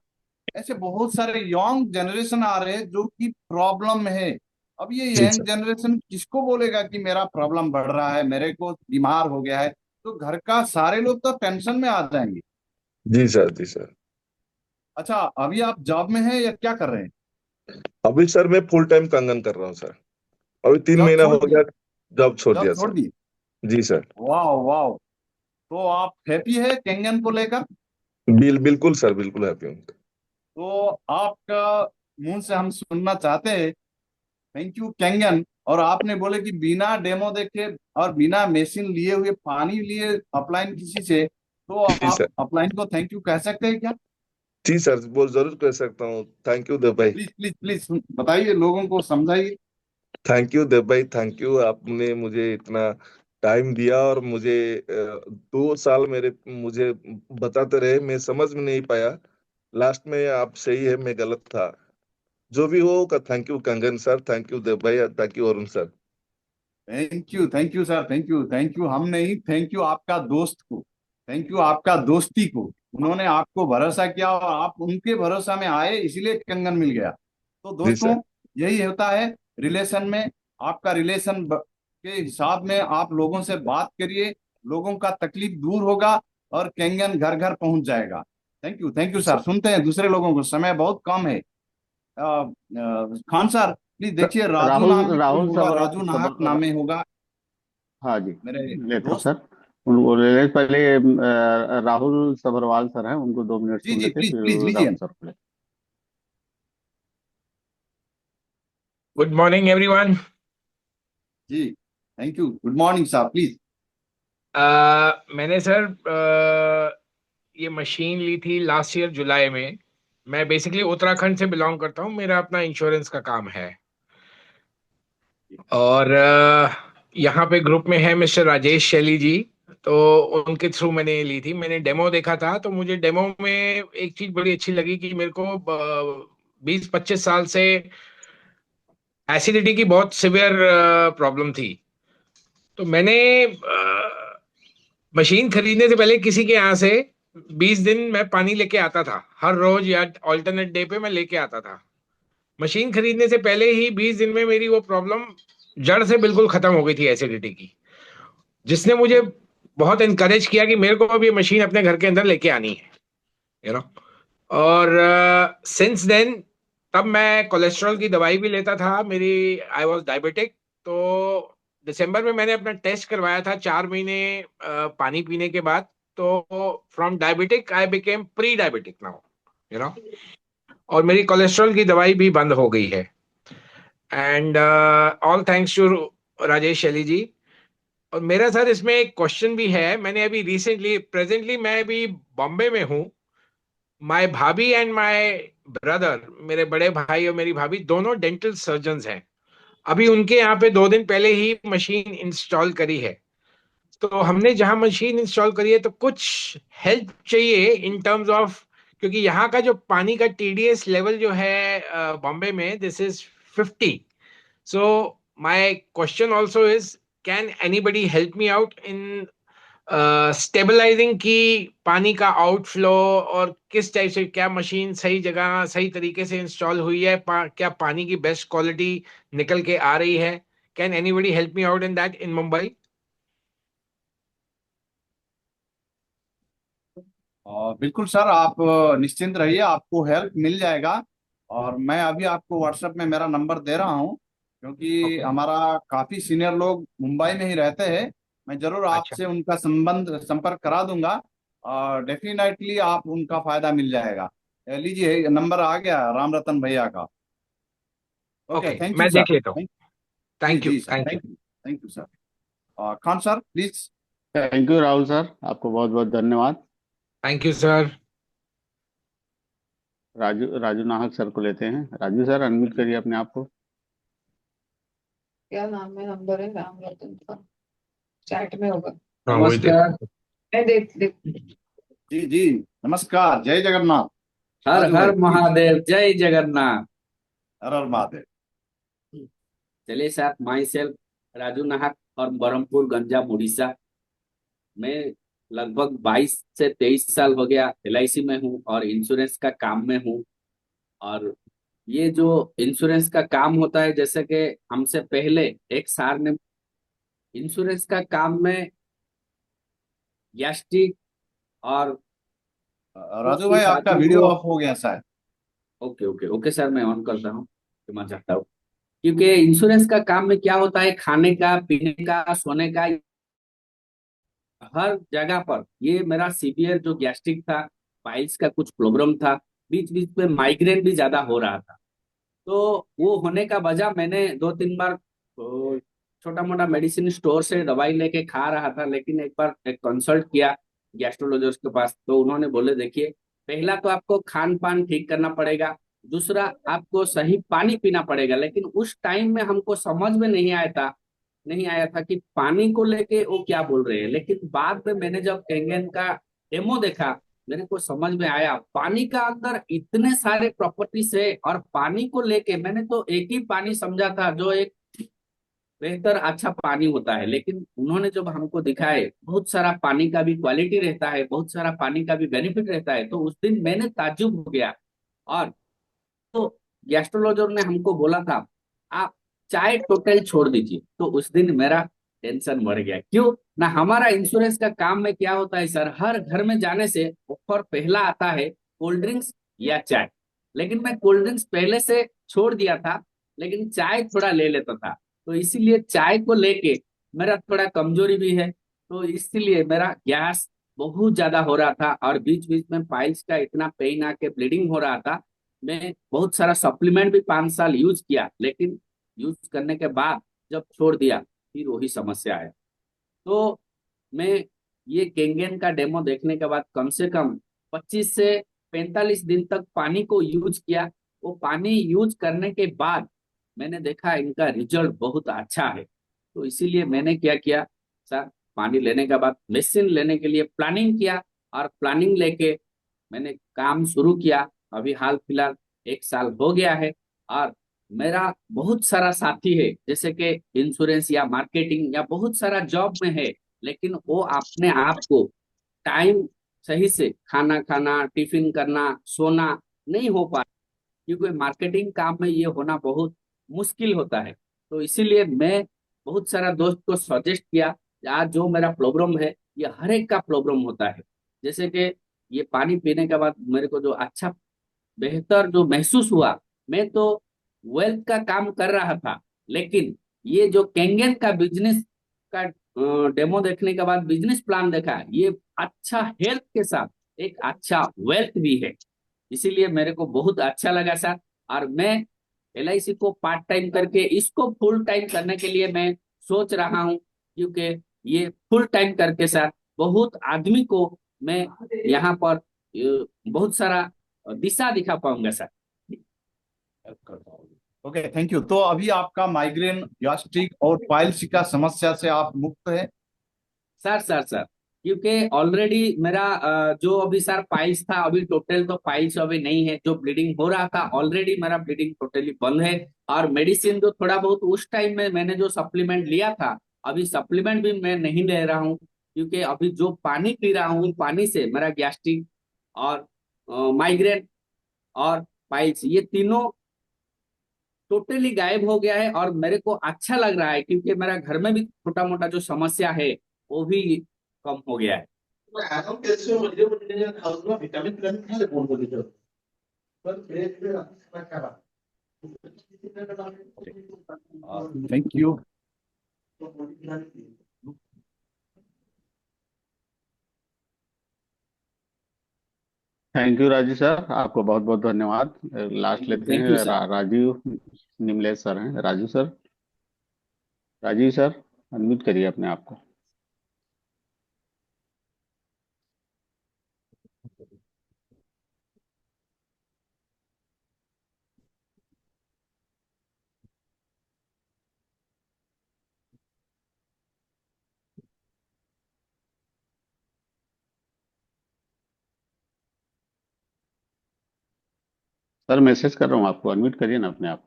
ऐसे बहुत सारे यंग जनरेशन आ रहे हैं जो कि प्रॉब्लम है। अब ये जी यंग सर। जनरेशन किसको बोलेगा कि मेरा प्रॉब्लम बढ़ रहा है, मेरे को बीमार हो गया है, तो घर का सारे लोग तो टेंशन में आ जाएंगे। जी सर। जी सर। अच्छा, अभी आप जॉब में हैं या क्या कर रहे हैं? अभी सर मैं फुल टाइम कंगन कर रहा हूँ सर। अभी तीन जॉब महीना छोड़ हो दिए? गया। जॉब छोड़ जॉब दिया छोड़ सर। दिए? जी सर। वाह वाह। तो आप हैप्पी है कैंगन को लेकर? बिल्कुल सर, बिल्कुल हैप्पी हूँ। तो आपका मुंह से हम सुनना चाहते हैं थैंक यू कैंगन। और आपने बोले कि बिना डेमो देखे और बिना मशीन लिए हुए पानी लिए अपलाइन किसी से, तो जी आप सर। अपलाइन को थैंक यू कह सकते हैं क्या? जी सर, वो जरूर कर सकता हूँ। थैंक यू देव भाई। प्लीज प्लीज प्लीज बताइए, लोगों को समझाइए। थैंक यू देव भाई, थैंक यू। आपने मुझे इतना टाइम दिया और मुझे 2 साल मेरे मुझे बताते रहे, मैं समझ में नहीं पाया। लास्ट में आप सही है, मैं गलत था। जो भी हो, थैंक यू कंगन सर, थैंक यू देव भाई, thank you Arun sir. Thank you sir, thank you हम नहीं, थैंक यू आपका दोस्त को, थैंक यू आपका दोस्ती को। उन्होंने आपको भरोसा किया और आप उनके भरोसा में आए, इसलिए कंगन मिल गया। तो जी दोस्तों, सर। यही होता है रिलेशन में। आपका रिलेशन के हिसाब में आप लोगों से बात करिए, लोगों का तकलीफ दूर होगा और कंगन घर घर पहुंच जाएगा। Thank you sir. सुनते हैं दूसरे लोगों को, समय बहुत कम है। खान सर प्लीज देखिए, राजू राहुल नाम भी कोई राहुल होगा, राजू नाहक सबर, नामे होगा हाँ जी, मेरे लेता हूँ दोस्त। सर। उनको ले ले पहले। राहुल सबरवाल सर हैं, उनको 2 मिनट जी सुन जी, लेते, प्लीज प्लीज फिर लीजिए। राहुल सर को लेते। Good morning everyone. जी thank you, good morning sir please. मैंने सर ये मशीन ली थी लास्ट ईयर जुलाई में। मैं बेसिकली उत्तराखंड से बिलोंग करता हूँ, मेरा अपना इंश्योरेंस का काम है। और यहाँ पे ग्रुप में है मिस्टर राजेश शैली जी, तो उनके थ्रू मैंने ये ली थी। मैंने डेमो देखा था, तो मुझे डेमो में एक चीज बड़ी अच्छी लगी कि मेरे को 20-25 साल से एसिडिटी की बहुत सिवियर प्रॉब्लम थी। तो मैंने मशीन खरीदने से पहले किसी के यहाँ से 20 दिन मैं पानी लेके आता था, हर रोज या ऑल्टरनेट डे पे मैं लेके आता था। मशीन खरीदने से पहले ही 20 दिन में मेरी वो प्रॉब्लम जड़ से बिल्कुल खत्म हो गई थी एसिडिटी की, जिसने मुझे बहुत इनकरेज किया कि मेरे को अब ये मशीन अपने घर के अंदर लेके आनी है, यू नो। और सिंस देन तब मैं कोलेस्ट्रॉल की दवाई भी लेता था, मेरी आई वाज डायबिटिक। तो दिसंबर में मैंने अपना टेस्ट करवाया था 4 महीने पानी पीने के बाद। तो from diabetic I became pre diabetic now, you know. और मेरी कोलेस्ट्रॉल की दवाई भी बंद हो गई है। And all thanks to Rajesh Shaili ji. और मेरा सर इसमें एक क्वेश्चन भी है। मैंने अभी रिसेंटली, प्रेजेंटली मैं अभी बॉम्बे में हूँ। माय भाभी एंड माय ब्रदर, मेरे बड़े भाई और मेरी भाभी दोनों डेंटल सर्जन्स हैं। अभी उनके यहाँ पे 2 दिन पहले ही मशीन इंस्टॉल करी है। तो हमने जहाँ मशीन इंस्टॉल करी है, तो कुछ हेल्प चाहिए इन टर्म्स ऑफ, क्योंकि यहाँ का जो पानी का टीडीएस लेवल जो है बॉम्बे में, this is 50। So my question also is, can anybody help me out in stabilizing की पानी का आउटफ्लो, और किस टाइप से, क्या मशीन सही जगह सही तरीके से इंस्टॉल हुई है, क्या पानी की बेस्ट क्वालिटी निकल के आ रही है? Can anybody help me out in that in Mumbai? बिल्कुल सर, आप निश्चिंत रहिए, आपको हेल्प मिल जाएगा। और मैं अभी आपको व्हाट्सएप में मेरा नंबर दे रहा हूँ, क्योंकि ओके। हमारा काफी सीनियर लोग मुंबई में ही रहते हैं। मैं जरूर अच्छा। आपसे उनका संपर्क करा दूंगा, और डेफिनेटली आप उनका फायदा मिल जाएगा। लीजिए, नंबर आ गया राम रतन भैया का। ओके, ओके, थैंक यू मैं सर। देख लेता हूँ। जी थैंक यू, जी sir, thank you. Thank you sir. Khan sir please. Thank you Rahul sir, आपको बहुत बहुत धन्यवाद। Thank you sir. Raju Raju Nahak sir को लेते हैं। राजू सर, अनम्यूट करिए अपने आप को। क्या नाम है, नंबर है राम रतन का, चैट में होगा। हाँ, वही देख। नमस्कार। मैं देख देख। जी जी, नमस्कार, जय जगन्नाथ। हर राजू भाई हर प्लीज। महादेव, जय जगन्नाथ। हर हर महादेव। चलिए सर, माई सेल्फ राजू नाहक और बरहमपुर गंजाम उड़ीसा। मैं लगभग 22 से 23 साल हो गया एलआईसी में हूँ और इंश्योरेंस का काम में हूँ। और ये जो इंश्योरेंस का काम होता है, जैसे कि हमसे पहले एक सार ने इंश्योरेंस का काम में गैस्ट्रिक और राजू की भाई आपका शादी वीडियो को। ऑफ हो गया शायद। ओके ओके ओके सर, मैं ऑन करता हूँ, क्षमा चाहता हूँ। क्योंकि इंश्योरेंस का काम में क्या होता है, खाने का, पीने का, सोने का, हर जगह पर। ये मेरा सीवियर जो गैस्ट्रिक था, पाइल्स का कुछ प्रॉब्लम था, बीच बीच में माइग्रेन भी ज्यादा हो रहा था। तो वो होने का वजह, मैंने 2-3 बार छोटा मोटा मेडिसिन स्टोर से दवाई लेके खा रहा था, लेकिन एक बार एक कंसल्ट किया गैस्ट्रोलॉजिस्ट के पास, तो उन्होंने बोले देखिए, पहला तो आपको खान पान ठीक करना पड़ेगा, दूसरा आपको सही पानी पीना पड़ेगा। लेकिन उस टाइम में हमको समझ में नहीं आया था कि पानी को लेके वो क्या बोल रहे हैं। लेकिन बाद में मैंने जब कैंगन का डेमो देखा, मेरे को समझ में आया पानी का अंदर इतने सारे प्रॉपर्टीज है। और पानी को लेके मैंने तो एक ही पानी समझा था जो एक बेहतर अच्छा पानी होता है, लेकिन उन्होंने जब हमको दिखाए बहुत सारा पानी का भी क्वालिटी रहता है, बहुत सारा पानी का भी बेनिफिट रहता है, तो उस दिन मैंने ताज्जुब हो गया। और तो गैस्ट्रोलॉजर ने हमको बोला था आप चाय टोटल छोड़ दीजिए। तो उस दिन मेरा टेंशन बढ़ गया। क्यों ना, हमारा इंश्योरेंस का काम में क्या होता है सर, हर घर में जाने से ऑफर पहला आता है कोल्ड ड्रिंक्स या चाय। लेकिन मैं कोल्ड ड्रिंक्स पहले से छोड़ दिया था, लेकिन चाय थोड़ा ले लेता था। तो इसीलिए चाय को लेके मेरा थोड़ा कमजोरी भी है। तो इसीलिए मेरा गैस बहुत ज्यादा हो रहा था और बीच बीच में पाइल्स का इतना पेन आके ब्लीडिंग हो रहा था। मैं बहुत सारा सप्लीमेंट भी 5 साल यूज किया, लेकिन यूज करने के बाद जब छोड़ दिया फिर वही समस्या है। तो मैं ये केंगेन का डेमो देखने के बाद कम से कम 25 से 45 दिन तक पानी को यूज किया। वो पानी यूज करने के बाद मैंने देखा इनका रिजल्ट बहुत अच्छा है। तो इसीलिए मैंने क्या किया सर, पानी लेने के बाद मेडिसिन लेने के लिए प्लानिंग किया। और प्लानिंग लेके मैंने काम शुरू किया। अभी हाल फिलहाल 1 साल हो गया है। और मेरा बहुत सारा साथी है, जैसे कि इंश्योरेंस या मार्केटिंग या बहुत सारा जॉब में है, लेकिन वो अपने आप को टाइम सही से खाना खाना, टिफिन करना, सोना नहीं हो पा, क्योंकि मार्केटिंग काम में ये होना बहुत मुश्किल होता है। तो इसीलिए मैं बहुत सारा दोस्त को सजेस्ट किया, आज जो मेरा प्रॉब्लम है ये हर एक का प्रॉब्लम होता है। जैसे कि ये पानी पीने के बाद मेरे को जो अच्छा बेहतर जो महसूस हुआ, मैं तो वेल्थ का काम कर रहा था, लेकिन ये जो कैंगन का बिजनेस का डेमो देखने के बाद बिजनेस प्लान देखा, ये अच्छा हेल्थ के साथ एक अच्छा वेल्थ भी है। इसीलिए मेरे को बहुत अच्छा लगा सर। और मैं एलआईसी को पार्ट टाइम करके इसको फुल टाइम करने के लिए मैं सोच रहा हूँ, क्योंकि ये फुल टाइम करके सर बहुत आदमी को मैं यहाँ पर बहुत सारा दिशा दिखा पाऊंगा सर। Okay, thank you. तो अभी आपका माइग्रेन, गैस्ट्रिक और पाइल्स का समस्या से आप मुक्त है? सर क्योंकि ऑलरेडी मेरा जो अभी सर पाइल्स था, अभी टोटल तो पाइल्स अभी नहीं है। जो ब्लीडिंग हो रहा था ऑलरेडी मेरा ब्लीडिंग टोटली बंद है। और मेडिसिन जो थोड़ा बहुत उस टाइम में मैंने जो सप्लीमेंट लिया था, अभी सप्लीमेंट भी मैं नहीं ले रहा हूँ, क्योंकि अभी जो पानी पी रहा हूँ पानी से मेरा गैस्ट्रिक और माइग्रेन और पाइल्स ये तीनों टोटली गायब हो गया है। और मेरे को अच्छा लग रहा है, क्योंकि मेरा घर में भी छोटा मोटा जो समस्या है वो भी कम हो गया है। এখন ক্যালসিয়াম মাল্টিভিটামিন খাওয়া ভিটামিন ভিটামিন খেলে কোন বলি তো पर ब्रेक में रखना खाना thank you. Thank you Raju sir, आपको बहुत बहुत धन्यवाद। लास्ट लेते थैंक हैं you sir. Rajeev Nimlesh sir हैं। Raju sir, Rajeev sir unmute करिए अपने आप को। सर मैसेज कर रहा हूँ आपको, अनम्यूट करिए ना अपने आप।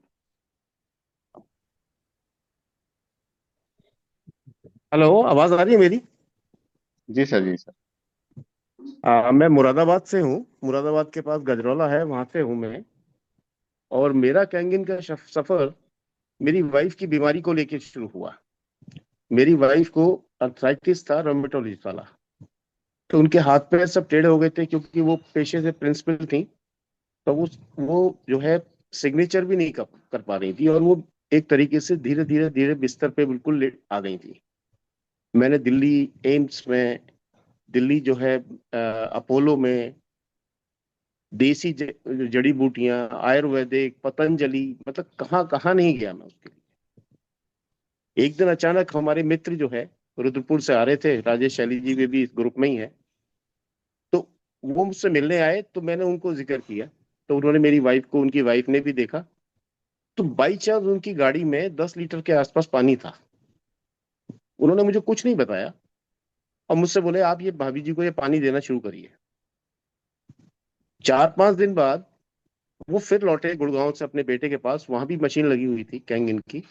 हेलो, आवाज आ रही है मेरी? जी सर, जी सर। मैं मुरादाबाद से हूँ। मुरादाबाद के पास गजरौला है, वहां से हूँ मैं। और मेरा कैंगिन का सफर मेरी वाइफ की बीमारी को लेकर शुरू हुआ। मेरी वाइफ को अर्थराइटिस था, रोमेटोलॉजिस्ट वाला। तो उनके हाथ पैर सब टेढ़े हो गए थे, क्योंकि वो पेशे से प्रिंसिपल थी। तो वो जो है सिग्नेचर भी नहीं कर पा रही थी, और वो एक तरीके से धीरे धीरे धीरे बिस्तर पे बिल्कुल लेट आ गई थी। मैंने दिल्ली एम्स में, दिल्ली जो है अपोलो में, देसी जड़ी बूटियां, आयुर्वेदिक, पतंजलि, मतलब कहाँ कहाँ नहीं गया मैं उसके लिए। एक दिन अचानक हमारे मित्र जो है रुद्रपुर से आ रहे थे, राजेश शैली जी भी इस ग्रुप में ही है। तो वो मुझसे मिलने आए, तो मैंने उनको जिक्र किया। तो उन्होंने मेरी वाइफ को, उनकी वाइफ ने भी देखा। तो बाई चांस उनकी गाड़ी में 10 लीटर के आसपास पानी था। उन्होंने मुझे कुछ नहीं बताया, और मुझसे बोले आप ये भाभी जी को ये पानी देना शुरू करिए। 4-5 दिन बाद वो फिर लौटे गुड़गांव से अपने बेटे के पास, वहां भी मशीन लगी हुई थी कैंगिन की।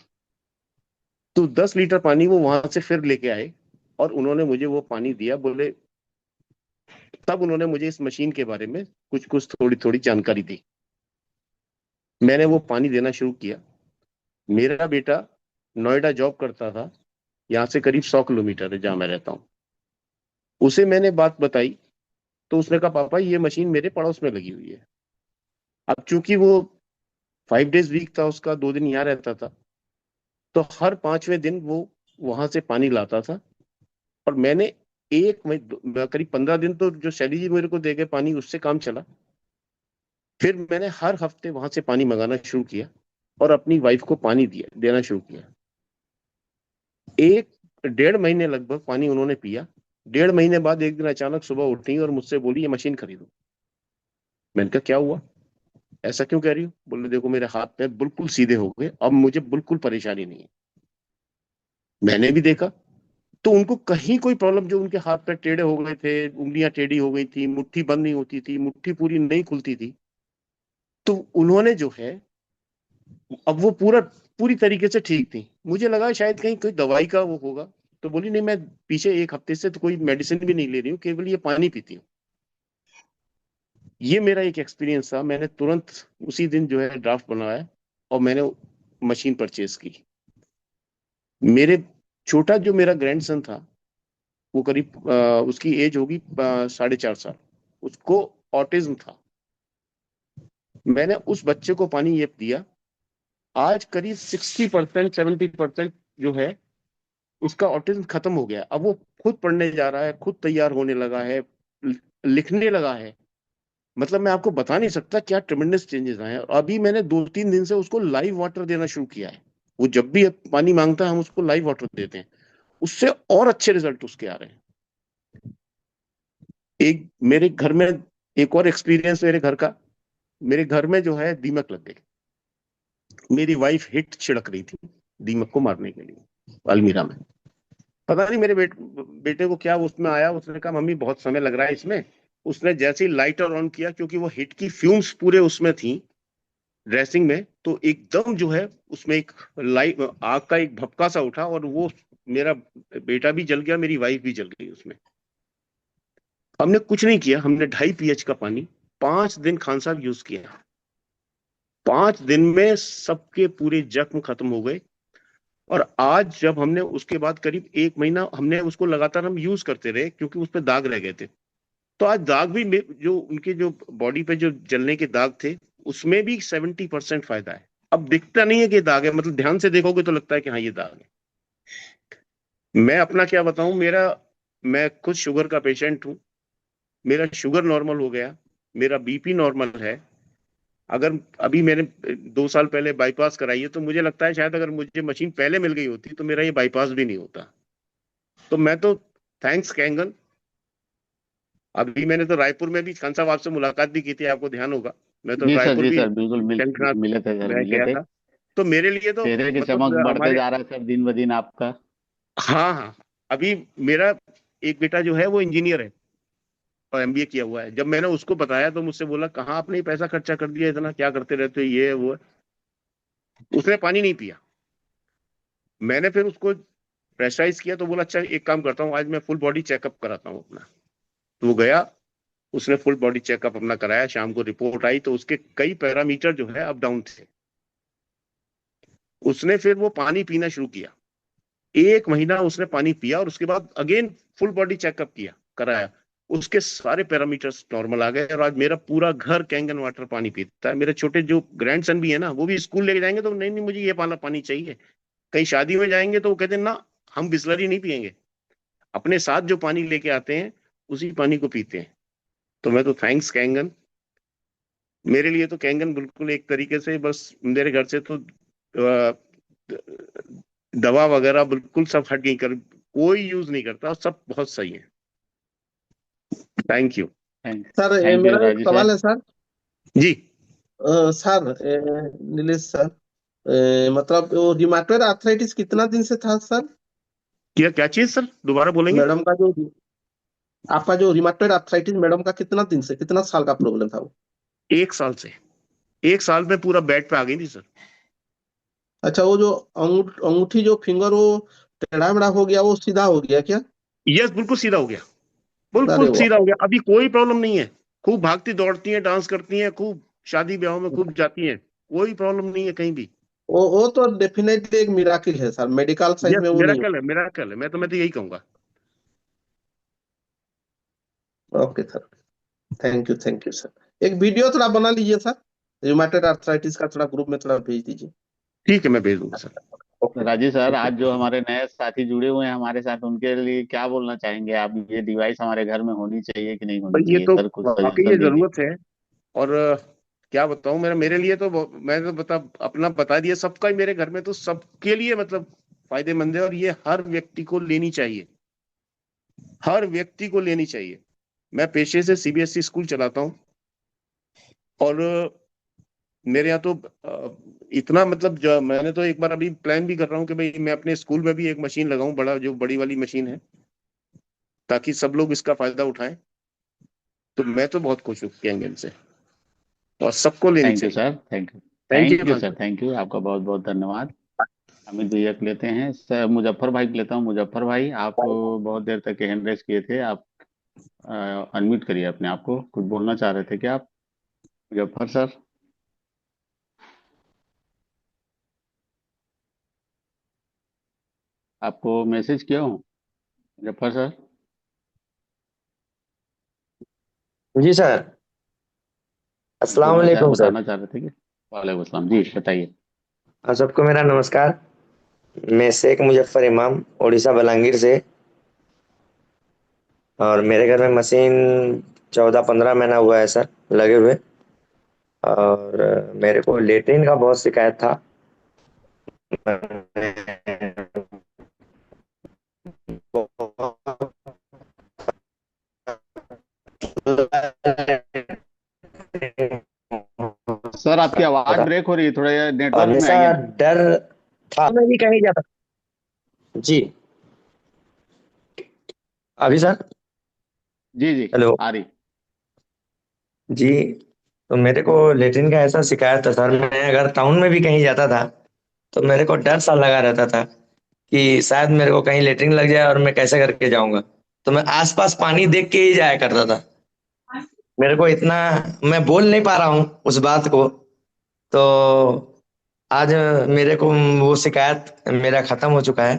तो 10 लीटर पानी वो वहां से फिर लेके आए, और उन्होंने मुझे वो पानी दिया। बोले, तब उन्होंने मुझे इस मशीन के बारे में कुछ कुछ थोड़ी थोड़ी जानकारी दी। मैंने वो पानी देना शुरू किया। मेरा बेटा नोएडा जॉब करता था, यहाँ से करीब 100 किलोमीटर है जहां मैं रहता हूँ। उसे मैंने बात बताई, तो उसने कहा पापा ये मशीन मेरे पड़ोस में लगी हुई है। अब चूंकि वो 5 डेज वीक था उसका, 2 दिन यहाँ रहता था, तो हर 5वें दिन वो वहां से पानी लाता था। और मैंने करीब 15 दिन तो जो शैली जी मेरे को दे गए पानी, उससे काम चला। फिर मैंने हर हफ्ते वहां से पानी मंगाना शुरू किया, और अपनी वाइफ को पानी देना शुरू किया। 1-1.5 महीने लगभग पानी उन्होंने पिया। 1.5 महीने बाद एक दिन अचानक सुबह उठी और मुझसे बोली ये मशीन खरीदो। मैंने कहा क्या हुआ, ऐसा क्यों कह रही हो? बोले देखो मेरे हाथ पैर बिल्कुल सीधे हो गए, अब मुझे बिल्कुल परेशानी नहीं है। मैंने भी देखा, तो उनको कहीं कोई प्रॉब्लम, जो उनके हाथ पैर टेढ़े हो गए थे, उंगलियां टेढ़ी हो गई थी, मुट्ठी बंद नहीं होती थी, मुट्ठी पूरी नहीं खुलती थी, तो उन्होंने जो है, अब वो पूरी तरीके से ठीक थी। मुझे लगा शायद कहीं कोई दवाई का वो होगा। तो बोली नहीं, मैं पीछे 1 हफ्ते से तो कोई मेडिसिन भी नहीं ले रही हूँ, केवल ये पानी पीती हूँ। ये मेरा एक एक्सपीरियंस था। मैंने तुरंत उसी दिन जो है ड्राफ्ट बनवाया, और मैंने मशीन परचेज की। मेरे छोटा जो मेरा ग्रैंडसन था, वो करीब उसकी एज होगी 4.5 साल। उसको ऑटिज्म था। मैंने उस बच्चे को पानी ये दिया। आज करीब 60%, 70% जो है उसका ऑटिज्म खत्म हो गया। अब वो खुद पढ़ने जा रहा है, खुद तैयार होने लगा है, लिखने लगा है। मतलब मैं आपको बता नहीं सकता क्या ट्रेमेंडस चेंजेस आए हैं। और अभी मैंने 2-3 दिन से उसको लाइव वाटर देना शुरू किया है। वो जब भी पानी मांगता है हम उसको लाइव वाटर देते हैं। उससे और अच्छे रिजल्ट उसके आ रहे हैं। एक मेरे घर में एक और एक्सपीरियंस मेरे घर का। मेरे घर में जो है दीमक लग गई। मेरी वाइफ हिट छिड़क रही थी दीमक को मारने के लिए अलमीरा में। पता नहीं मेरे बेटे को क्या उसमें आया। उसने कहा मम्मी बहुत समय लग रहा है इसमें। उसने जैसे ही लाइटर ऑन किया, क्योंकि वो हिट की फ्यूम्स पूरे उसमें थी ड्रेसिंग में, तो एकदम जो है उसमें एक लाइट आग का एक भपका सा उठा, और वो मेरा बेटा भी जल गया, मेरी वाइफ भी जल गई उसमें। हमने कुछ नहीं किया। हमने 2.5 pH का पानी 5 दिन खान साहब यूज किया। 5 दिन में सबके पूरे जख्म खत्म हो गए। और आज जब हमने उसके बाद करीब 1 महीना हमने उसको लगातार हम यूज करते रहे, क्योंकि उस पर दाग रह गए थे। तो आज दाग भी जो उनके जो बॉडी पे जो जलने के दाग थे, उसमें भी 70% फायदा है। अब दिखता नहीं है कि दाग है, मतलब ध्यान से देखोगे तो लगता है कि हाँ ये दाग है। मैं अपना क्या बताऊं, मैं खुद शुगर का पेशेंट हूं। मेरा शुगर नॉर्मल हो गया, मेरा बीपी नॉर्मल है। अगर अभी मैंने 2 साल पहले बाईपास कराई है, तो मुझे लगता है शायद अगर मुझे मशीन पहले मिल गई होती तो मेरा ये बाईपास भी नहीं होता। तो मैं तो थैंक्स कैंगन। अभी मैंने तो रायपुर में भी खान साहब आपसे मुलाकात भी की थी, आपको ध्यान होगा। मैं तो रायपुर जी भी सर, बिल्कुल शंखनाथ मिले थे सर, में मिले गया थे। था। तो मेरे लिए तो चेहरे की मतलब चमक बढ़ते हमारे, जा रहा है सर, दिन ब दिन आपका। हाँ हाँ, अभी मेरा एक बेटा जो है वो इंजीनियर है और एमबीए किया हुआ है। जब मैंने उसको बताया तो मुझसे बोला कहाँ आपने ही पैसा खर्चा कर दिया, इतना क्या करते रहते हो, ये है वो है। उसने पानी नहीं पिया। मैंने फिर उसको प्रेशराइज किया तो बोला अच्छा एक काम करता हूँ, आज मैं फुल बॉडी चेकअप कराता हूँ अपना। तो वो गया, उसने फुल बॉडी चेकअप अपना कराया, शाम को रिपोर्ट आई तो उसके कई पैरामीटर जो है अप डाउन थे। उसने फिर वो पानी पीना शुरू किया, 1 महीना उसने पानी पिया और उसके बाद अगेन फुल बॉडी चेकअप किया, कराया, उसके सारे पैरामीटर्स नॉर्मल आ गए और आज मेरा पूरा घर कैंगन वाटर पानी पीता है। मेरे छोटे जो ग्रैंडसन भी है ना, वो भी स्कूल लेके जाएंगे तो नहीं नहीं मुझे ये वाला पानी चाहिए। कहीं शादी में जाएंगे तो वो कहते हैं ना हम बिस्लरी नहीं पियेंगे, अपने साथ जो पानी लेके आते हैं उसी पानी को पीते हैं। तो मैं तो थैंक्स कैंगन, मेरे लिए तो कैंगन बिल्कुल एक तरीके से बस मेरे घर से तो दवा वगैरह बिल्कुल सब हट गई, कर कोई यूज नहीं करता, सब बहुत सही है। Thank you. Sir thank you मेरा एक राजू सर। सवाल है सर। जी सर नीलेश सर, मतलब वो रिमाटोइड आर्थराइटिस कितना दिन से था सर? क्या चीज सर, दोबारा बोलेंगे? मैडम का जो आपका जो रिमाटोइड आर्थराइटिस मैडम का कितना दिन से, कितना साल का प्रॉब्लम था वो? 1 साल से, 1 साल में पूरा बेड पे आ गई थी सर। अच्छा, वो जो अंगूठी जो फिंगर वो टेढ़ा मेढ़ा हो गया, वो सीधा हो गया क्या? यस बिल्कुल सीधा हो गया, अरे बिल्कुल सीधा वाह! हो गया, अभी कोई प्रॉब्लम नहीं है। खूब भागती दौड़ती हैं, डांस करती हैं, खूब शादी ब्याह में खूब जाती हैं, कोई प्रॉब्लम नहीं है कहीं भी। वो तो डेफिनेटली एक मिराकिल है सर, मेडिकल साइंस यस में वो नहीं मिराकल है, मिराकल है, मैं तो यही कहूंगा। हो। Okay sir, thank you sir. एक वीडियो थोड़ा बना लीजिए सर, रिमाटोइड आर्थराइटिस का थोड़ा ग्रुप में थोड़ा भेज दीजिए। ठीक है मैं भेज दूंगा sir. Okay Rajeev sir, okay आज जो हमारे नए साथी जुड़े हुए हैं हमारे साथ, उनके लिए क्या बोलना चाहेंगे आप? ये डिवाइस हमारे घर में होनी चाहिए कि नहीं होनी भाई ये चाहिए तो सर, कुछ वाकई ये सजेशन दीजिए। जरूरत है। और क्या बताऊं, मेरे लिए तो मैं तो अपना बता दिया, सबका ही मेरे घर में तो सबके लिए मतलब फायदेमंद है और ये हर व्यक्ति को लेनी चाहिए, हर व्यक्ति को लेनी चाहिए। मैं पेशे से सीबीएसई स्कूल चलाता हूँ और मेरे यहाँ तो इतना मतलब जो मैंने तो एक बार अभी प्लान भी कर रहा हूँ कि भाई मैं अपने स्कूल में भी एक मशीन लगाऊं, बड़ा जो बड़ी वाली मशीन है, ताकि सब लोग इसका फायदा उठाएं। तो मैं तो बहुत खुश हूँ कैंगन से और सबको लेनी थैंक यू चाहिए। Sir, thank you. Thank thank you you भाई। सर, थैंक यू, आपका बहुत बहुत धन्यवाद। अमित भैया को लेते हैं सर, मुजफ्फर भाई को लेता हूँ। मुजफ्फर भाई, आप बहुत देर तक हैंड रेस किए थे, आप अनम्यूट करिए अपने आप को, कुछ बोलना चाह रहे थे क्या आप, मुजफ्फर सर? आपको मैसेज किया हूँ मुजफ्फर सर? जी सर। अस्सलाम बोलना वालेकुम सर। बताना चाह रहे थे कि? वालेकुम सलाम जी, बताइए। आप सबको मेरा नमस्कार। मैं शेख मुजफ्फर इमाम, उड़ीसा बलांगीर से। और मेरे घर में मशीन 14-15 महीना हुआ है सर लगे हुए। और मेरे को लेटरिन का बहुत शिकायत था। सर आपकी आवाज ब्रेक हो रही है, थोड़ा नेटवर्क में हमेशा आइए ना। डर था, मैं भी कहीं जाता। जी अभी सर। जी जी, हेलो आ रही। जी। तो मेरे को लेटरिन का ऐसा शिकायत था सर, मैं अगर टाउन में भी कहीं जाता था तो मेरे को डर सा लगा रहता था कि शायद मेरे को कहीं लेटरिन लग जाए और मैं कैसे करके जाऊंगा। तो मैं आसपास पानी देख के ही जाया करता था। मेरे को इतना, मैं बोल नहीं पा रहा हूँ उस बात को। तो आज मेरे को वो शिकायत मेरा खत्म हो चुका है।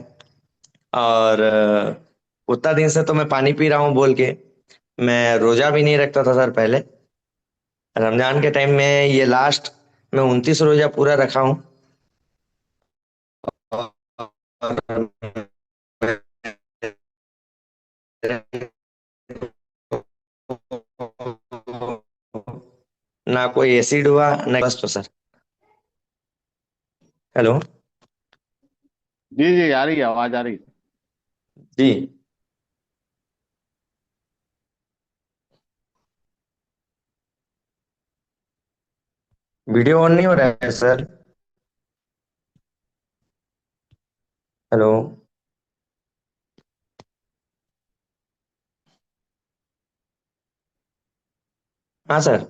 और उतना दिन से तो मैं पानी पी रहा हूँ बोल के। मैं रोजा भी नहीं रखता था सर पहले। रमजान के टाइम में ये लास्ट मैं 29 रोजा पूरा रखा हूँ। ना कोई एसिड हुआ ना बस। तो सर हेलो। जी जी, आ रही है, आवाज आ रही है। जी वीडियो ऑन नहीं हो रहा है सर। हेलो। हाँ सर।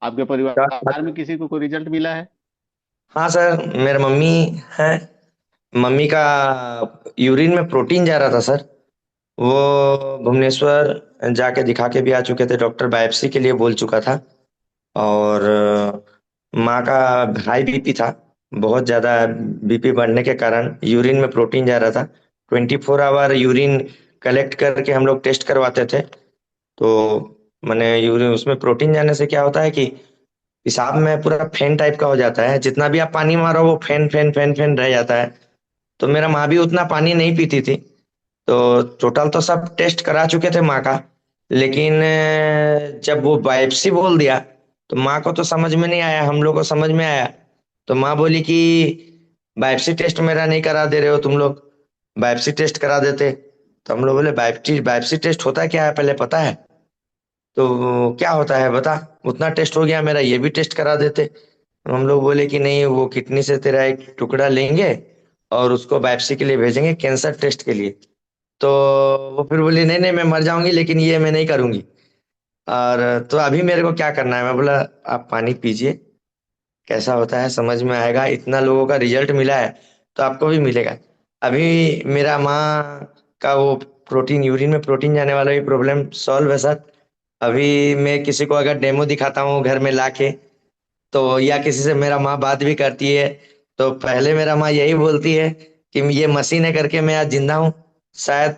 आपके परिवार में किसी को कोई रिजल्ट मिला है? हाँ सर, मेरे मम्मी है मम्मी का यूरिन में प्रोटीन जा रहा था सर। वो भुवनेश्वर जाके दिखा के भी आ चुके थे, डॉक्टर बायोप्सी के लिए बोल चुका था। और माँ का हाई बीपी था, बहुत ज्यादा बीपी बढ़ने के कारण यूरिन में प्रोटीन जा रहा था। 24 आवर यूरिन कलेक्ट करके हम लोग टेस्ट करवाते थे। तो मैंने यूरिन उसमें प्रोटीन जाने से क्या होता है कि पेशाब में पूरा फेन टाइप का हो जाता है, जितना भी आप पानी मारो वो फेन फेन फेन फेन रह जाता है। तो मेरा माँ भी उतना पानी नहीं पीती थी। तो टोटल तो सब टेस्ट करा चुके थे माँ का, लेकिन जब वो बायोप्सी बोल दिया तो माँ को तो समझ में नहीं आया, हम लोग को समझ में आया। तो माँ बोली कि बायोप्सी टेस्ट मेरा नहीं करा दे रहे हो तुम लोग, बायोप्सी टेस्ट करा देते। तो हम लोग बोले बायोप्सी बायोप्सी टेस्ट होता क्या है पहले पता है? तो क्या होता है बता, उतना टेस्ट हो गया मेरा, ये भी टेस्ट करा देते। हम लोग बोले कि नहीं, वो किडनी से तेरा एक टुकड़ा लेंगे और उसको बायोप्सी के लिए भेजेंगे कैंसर टेस्ट के लिए। तो वो फिर बोली नहीं नहीं मैं मर जाऊंगी लेकिन ये मैं नहीं करूंगी। और तो अभी मेरे को क्या करना है? मैं बोला आप पानी पीजिए, कैसा होता है समझ में आएगा, इतना लोगों का रिजल्ट मिला है तो आपको भी मिलेगा। अभी मेरा माँ का वो प्रोटीन यूरिन में प्रोटीन जाने वाला भी प्रॉब्लम सॉल्व है सर। अभी मैं किसी को अगर डेमो दिखाता हूँ घर में लाके, तो या किसी से मेरा माँ बात भी करती है, तो पहले मेरा माँ यही बोलती है कि ये मशीन है करके मैं आज जिंदा हूँ, शायद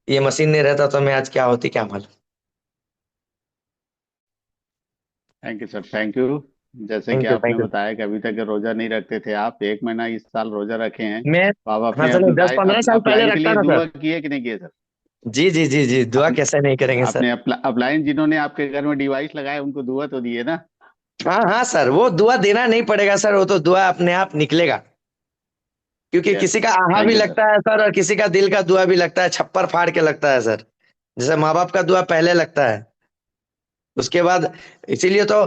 ये मशीन नहीं रहता तो मैं आज क्या होती क्या मालूम। Thank you sir, thank you. जैसे कि थैंक यू आपने थैंक यू। बताया कि अभी तक रोजा नहीं रखते थे आप, 1 महीना इस साल रोजा रखे हैं, मैं तो आप हाँ अपने सर 10-15 साल पहले अपलाइन के रखता लिए था सर। दुआ किए कि नहीं किए सर? जी जी जी जी, दुआ अपने कैसे नहीं करेंगे सर। अपने अपलाइन जिन्होंने आपके घर में डिवाइस लगाए उनको दुआ तो दिए ना? हाँ हाँ सर, वो दुआ देना नहीं पड़ेगा सर, वो तो दुआ अपने आप निकलेगा। क्योंकि यस, किसी का आहा भी थैंक यू सर। लगता है सर, और किसी का दिल का दुआ भी लगता है, छप्पर फाड़ के लगता है सर। जैसे माँ बाप का दुआ पहले लगता है, उसके बाद। इसीलिए तो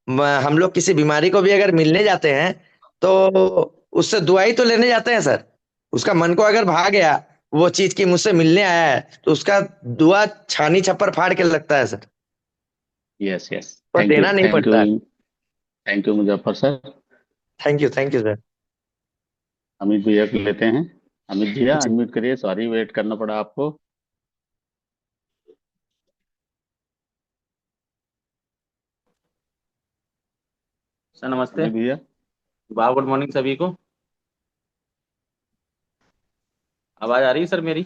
हम लोग किसी बीमारी को भी अगर मिलने जाते हैं तो उससे दुआ ही तो लेने जाते हैं सर। उसका मन को अगर भा गया वो चीज की मुझसे मिलने आया है, तो उसका दुआ छानी छप्पर फाड़ के लगता है सर, यस यस, पर थैंक यू देना नहीं थैंक यू। पड़ता है। Thank you Muzaffar sir. Thank you sir. Amit भैया को लेते हैं। अमित भैया जी अनम्यूट करिए, सॉरी वेट करना पड़ा आपको। सर नमस्ते। अमित भैया। गुड मॉर्निंग सभी को। आवाज आ रही है सर मेरी?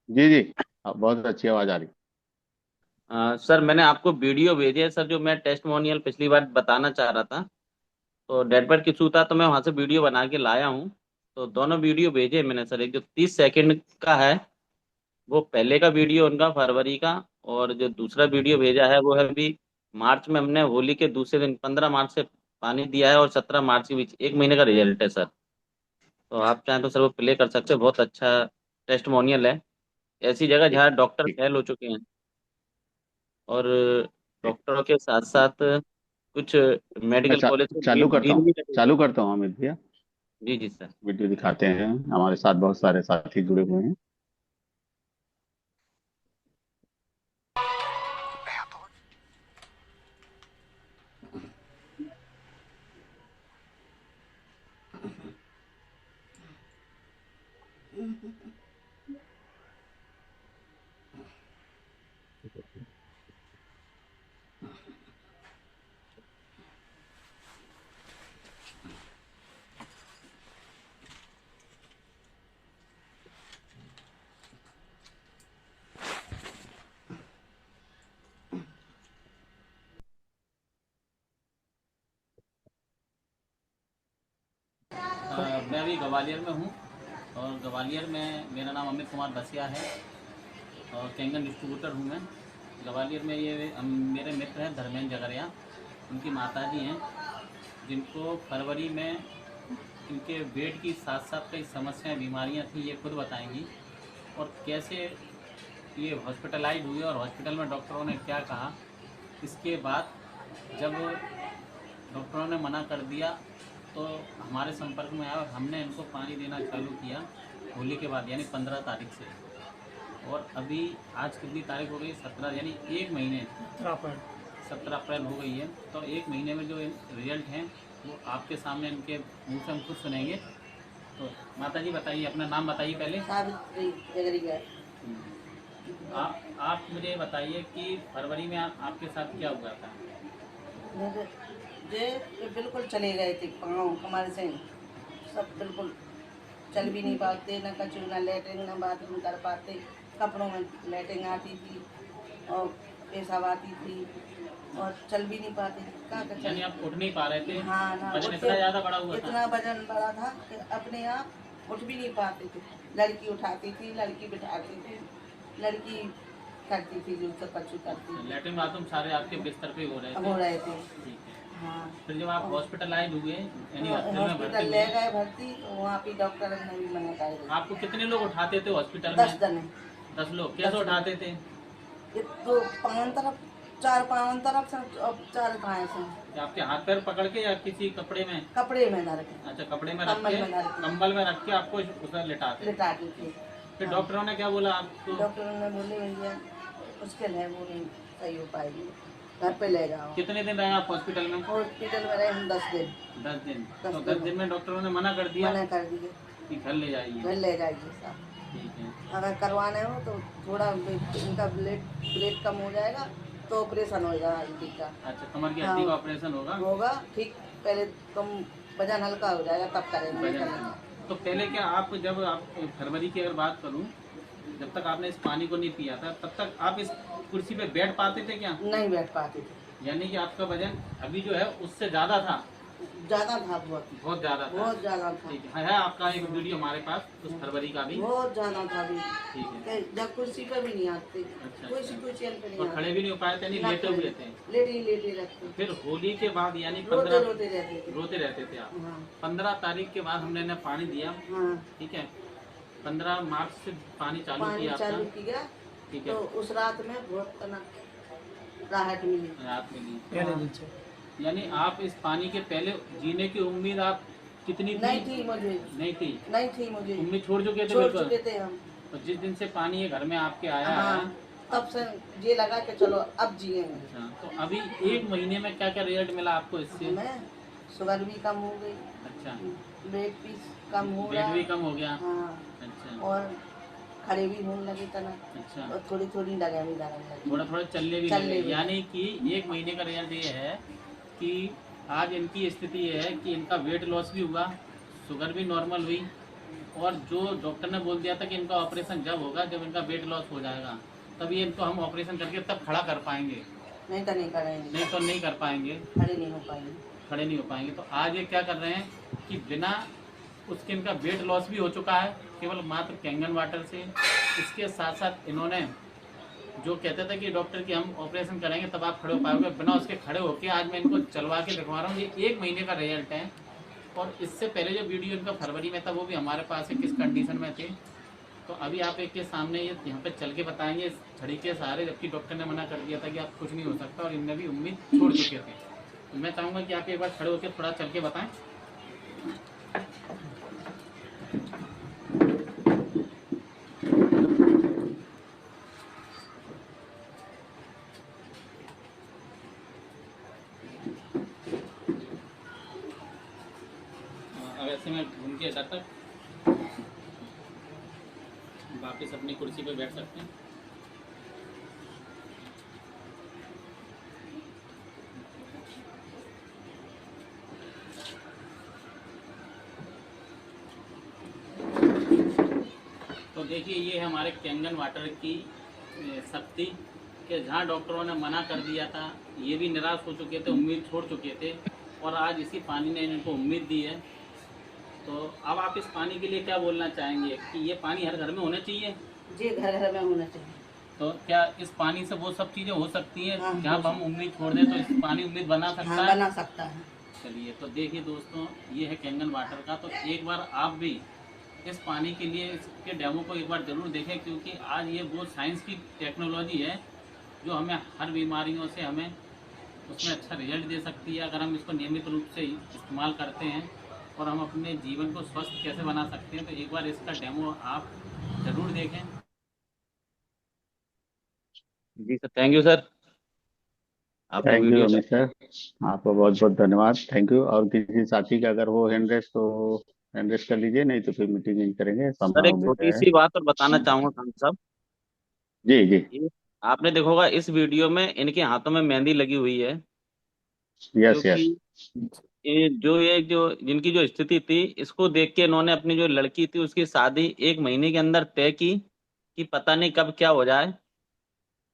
जी जी, बहुत अच्छी आवाज आ रही। सर मैंने आपको वीडियो भेजे है सर, जो मैं टेस्टिमोनियल पिछली बार बताना चाह रहा था, तो डेड बेड की था तो मैं वहां से वीडियो बना के लाया हूँ। तो दोनों वीडियो भेजे मैंने सर, एक जो 30 सेकंड का है वो पहले का वीडियो उनका फरवरी का, और जो दूसरा वीडियो भेजा है वो है अभी मार्च में, हमने होली के दूसरे दिन 15 मार्च से पानी दिया है, और 17 मार्च के बीच 1 महीने का रिजल्ट है सर। तो आप चाहें तो सर वो प्ले कर सकते हो, बहुत अच्छा टेस्टिमोनियल है, ऐसी जगह ठीक जहाँ डॉक्टर ठीक। फेल हो चुके हैं, और डॉक्टरों के साथ साथ कुछ मैं मेडिकल कॉलेज से चालू डीन भी लगे हुए हैं। करता हूँ अमित भैया। जी जी सर। वीडियो दिखाते हैं, हमारे साथ बहुत सारे साथी जुड़े हुए हैं। मैं अभी ग्वालियर में हूँ, और ग्वालियर में मेरा नाम अमित कुमार बसिया है, और कैंगन डिस्ट्रीब्यूटर हूँ मैं ग्वालियर में। ये मेरे मित्र हैं धर्मेंद्र जगरिया, उनकी माता जी हैं, जिनको फरवरी में इनके वेट की साथ साथ कई समस्याएं बीमारियां थी, ये खुद बताएंगी, और कैसे ये हॉस्पिटलाइज हुए और हॉस्पिटल में डॉक्टरों ने क्या कहा। इसके बाद जब डॉक्टरों ने मना कर दिया तो हमारे संपर्क में आया, और हमने इनको पानी देना चालू किया होली के बाद, यानी 15 तारीख से। और अभी आज कितनी तारीख हो गई? 17, यानी 1 महीने, 17 अप्रैल हो गई है। तो 1 महीने में जो रिजल्ट हैं वो आपके सामने इनके मुंह से हम खुद सुनेंगे। तो माता जी बताइए, अपना नाम बताइए पहले। सावित्री जगरीगर। आप मुझे बताइए कि फरवरी में आपके साथ क्या हुआ था? मेरे ये बिल्कुल चले गए थे, पाँव हमारे से सब बिल्कुल चल भी नहीं पाते, न कछु न लेटरिन न बाथरूम कर पाते, कपड़ों में लेटरिन आती थी और पेशाब आती थी और चल भी नहीं पाते। कहाँ का यानी आप उठ नहीं पा रहे थे? हाँ ना, वजन इतना ज्यादा बड़ा हुआ था? इतना वजन बड़ा था कि अपने आप उठ भी नहीं पाते थे। लड़की उठाती थी, लड़की बिठाती थी, लड़की करती थी जो सब कछु करती थी। लैट्रिन बाथरूम सारे आपके बिस्तर पे हो रहे थे? ठीक है। हाँ। फिर जब आप हॉस्पिटलाइज हुए, यानी हॉस्पिटल में भर्ती हॉस्पिटल ले गए भर्ती, तो वहाँ पे डॉक्टर ने भी मना कर दिया। आपको कितने लोग उठाते थे हॉस्पिटल में? 10 जने। 10 लोग कैसे उठाते थे? तो पाँव तरफ, 4 पाँव तरफ से और 4 बाएं से। आपके हाथ पैर पकड़ के या किसी कपड़े में? कपड़े में धर के। अच्छा, कपड़े में रख कंबल के, में धर के। कंबल में रख के आपको उधर लिटाते थे। फिर डॉक्टरों ने क्या बोला आपको? डॉक्टरों ने बोले भैया मुश्किल है, वो नहीं सही हो पाएगी, घर पे ले जाओ। कितने दिन रहे आप हॉस्पिटल में? हॉस्पिटल में रहे हम 10 दिन। 10 दिन। तो 10 दिन में डॉक्टरों ने मना कर दिया? मना कर दिया कि घर ले जाइए। घर ले जाइए साहब। ठीक है। अगर करवाने हो तो थोड़ा इनका ब्लड कम हो जाएगा तो ऑपरेशन होगा हड्डी का। अच्छा, कमर की हड्डी का ऑपरेशन होगा? ठीक, पहले कम वजन हल्का हो जाएगा तब करेंगे। तो पहले क्या आप, जब आप फरवरी की अगर बात करूं, जब तक आपने इस पानी को नहीं पिया था तब तक आप इस कुर्सी पे बैठ पाते थे क्या? नहीं बैठ पाते थे। यानी कि आपका वजन अभी जो है उससे ज्यादा था? ज्यादा था, बहुत ज्यादा था। बहुत ज्यादा था। ठीक है आपका एक वीडियो हमारे पास उस फरवरी का भी। बहुत ज्यादा था भी। ठीक है। जब कुर्सी पे भी नहीं आते। अच्छा, कोई चैन पे नहीं और आते। खड़े भी नहीं हो पाए थे? नहीं, लेटे हुए थे? लेटे रहते। फिर होली के बाद यानी रोते 15 रोते रहते थे आप? हाँ। 15 तारीख के बाद हमने इन्हें पानी दिया। हाँ। ठीक है। 15 मार्च से पानी चालू किया चालू किया। ठीक है। तो उस रात में बहुत राहत मिली। राहत मिली। यानी आप इस पानी के पहले जीने की उम्मीद आप कितनी थी? नहीं थी मुझे। नहीं थी मुझे। उम्मीद छोड़ चुके थे? छोड़ चुके थे हम। तो जिस दिन से पानी ये घर में आपके आया हाँ, है तब से ये लगा कि चलो अब जिएंगे। अच्छा, तो अभी 1 महीने में क्या क्या रिजल्ट मिला आपको इससे? हमें शुगर भी कम हो गई। अच्छा, वेट भी कम हो रहा। वेट भी कम हो गया? हाँ। अच्छा। और खड़े भी होने लगे तना। अच्छा। और थोड़ी थोड़ी लगा भी लगी। थोड़ा थोड़ा चलने भी लगे। यानी कि 1 महीने का रिजल्ट ये है कि आज इनकी स्थिति ये है कि इनका वेट लॉस भी हुआ, शुगर भी नॉर्मल हुई, और जो डॉक्टर ने बोल दिया था कि इनका ऑपरेशन जब होगा जब इनका वेट लॉस हो जाएगा, तब ये इनको हम ऑपरेशन करके तब खड़ा कर पाएंगे। नहीं तो नहीं करेंगे। नहीं तो नहीं कर पाएंगे, खड़े नहीं हो पाएंगे। खड़े नहीं हो पाएंगे। तो आज ये क्या कर रहे हैं कि बिना उसके इनका वेट लॉस भी हो चुका है केवल मात्र कैंगन वाटर से। इसके साथ साथ इन्होंने जो कहते थे कि डॉक्टर की हम ऑपरेशन करेंगे तब आप खड़े हो पाओगे, बिना उसके खड़े होके आज मैं इनको चलवा के दिखवा रहा हूँ। ये 1 महीने का रिजल्ट है। और इससे पहले जो वीडियो इनका फरवरी में था वो भी हमारे पास है, किस कंडीशन में थे। तो अभी आप एक के सामने ये यहाँ पे चल के बताएंगे इस छड़ी के सहारे, जबकि डॉक्टर ने मना कर दिया था कि आप कुछ नहीं हो सकता, और इनने भी उम्मीद छोड़ चुके थे। तो मैं चाहूँगा कि आप एक बार खड़े होकर थोड़ा चल के बताएं। अब ऐसे में घूम के इधर तक वापस अपनी कुर्सी पे बैठ सकते हैं। तो देखिए ये है हमारे कैंगन वाटर की शक्ति, कि जहाँ डॉक्टरों ने मना कर दिया था ये भी निराश हो चुके थे, उम्मीद छोड़ चुके थे, और आज इसी पानी ने इनको उम्मीद दी है। तो अब आप इस पानी के लिए क्या बोलना चाहेंगे कि ये पानी हर घर में होना चाहिए? जी, घर घर में होना चाहिए। तो क्या इस पानी से वो सब चीज़ें हो सकती हैं? हाँ, जहाँ हम उम्मीद छोड़ दें तो इस पानी उम्मीद बना सकता हाँ, है? बना सकता है। चलिए, तो देखिए दोस्तों ये है कैंगन वाटर का। तो एक बार आप भी इस पानी के लिए इसके डेमो को एक बार ज़रूर देखें, क्योंकि आज ये वो साइंस की टेक्नोलॉजी है जो हमें हर बीमारियों से हमें उसमें अच्छा रिजल्ट दे सकती है, अगर हम इसको नियमित रूप से इस्तेमाल करते हैं, और हम अपने जीवन को स्वस्थ कैसे बना सकते हैं। तो एक बार इसका डेमो आप ज़रूर देखें। जी सर, थैंक यू सर। आपको thank you video Amit sir, आपको बहुत बहुत धन्यवाद। Thank you. और किसी साथी का अगर हो हैंड रेस तो एड्रेस कर लीजिए, नहीं तो फिर मीटिंग नहीं करेंगे, सर समय एक हो गया छोटी है। सी बात और बताना चाहूंगा खान साहब। जी जी। ये आपने देखा होगा इस वीडियो में इनके हाथों में मेहंदी लगी हुई है, यस क्योंकि यस। ये जो जिनकी जो स्थिति थी, इसको देख के इन्होंने अपनी जो लड़की थी उसकी शादी 1 महीने के अंदर तय की कि पता नहीं कब क्या हो जाए।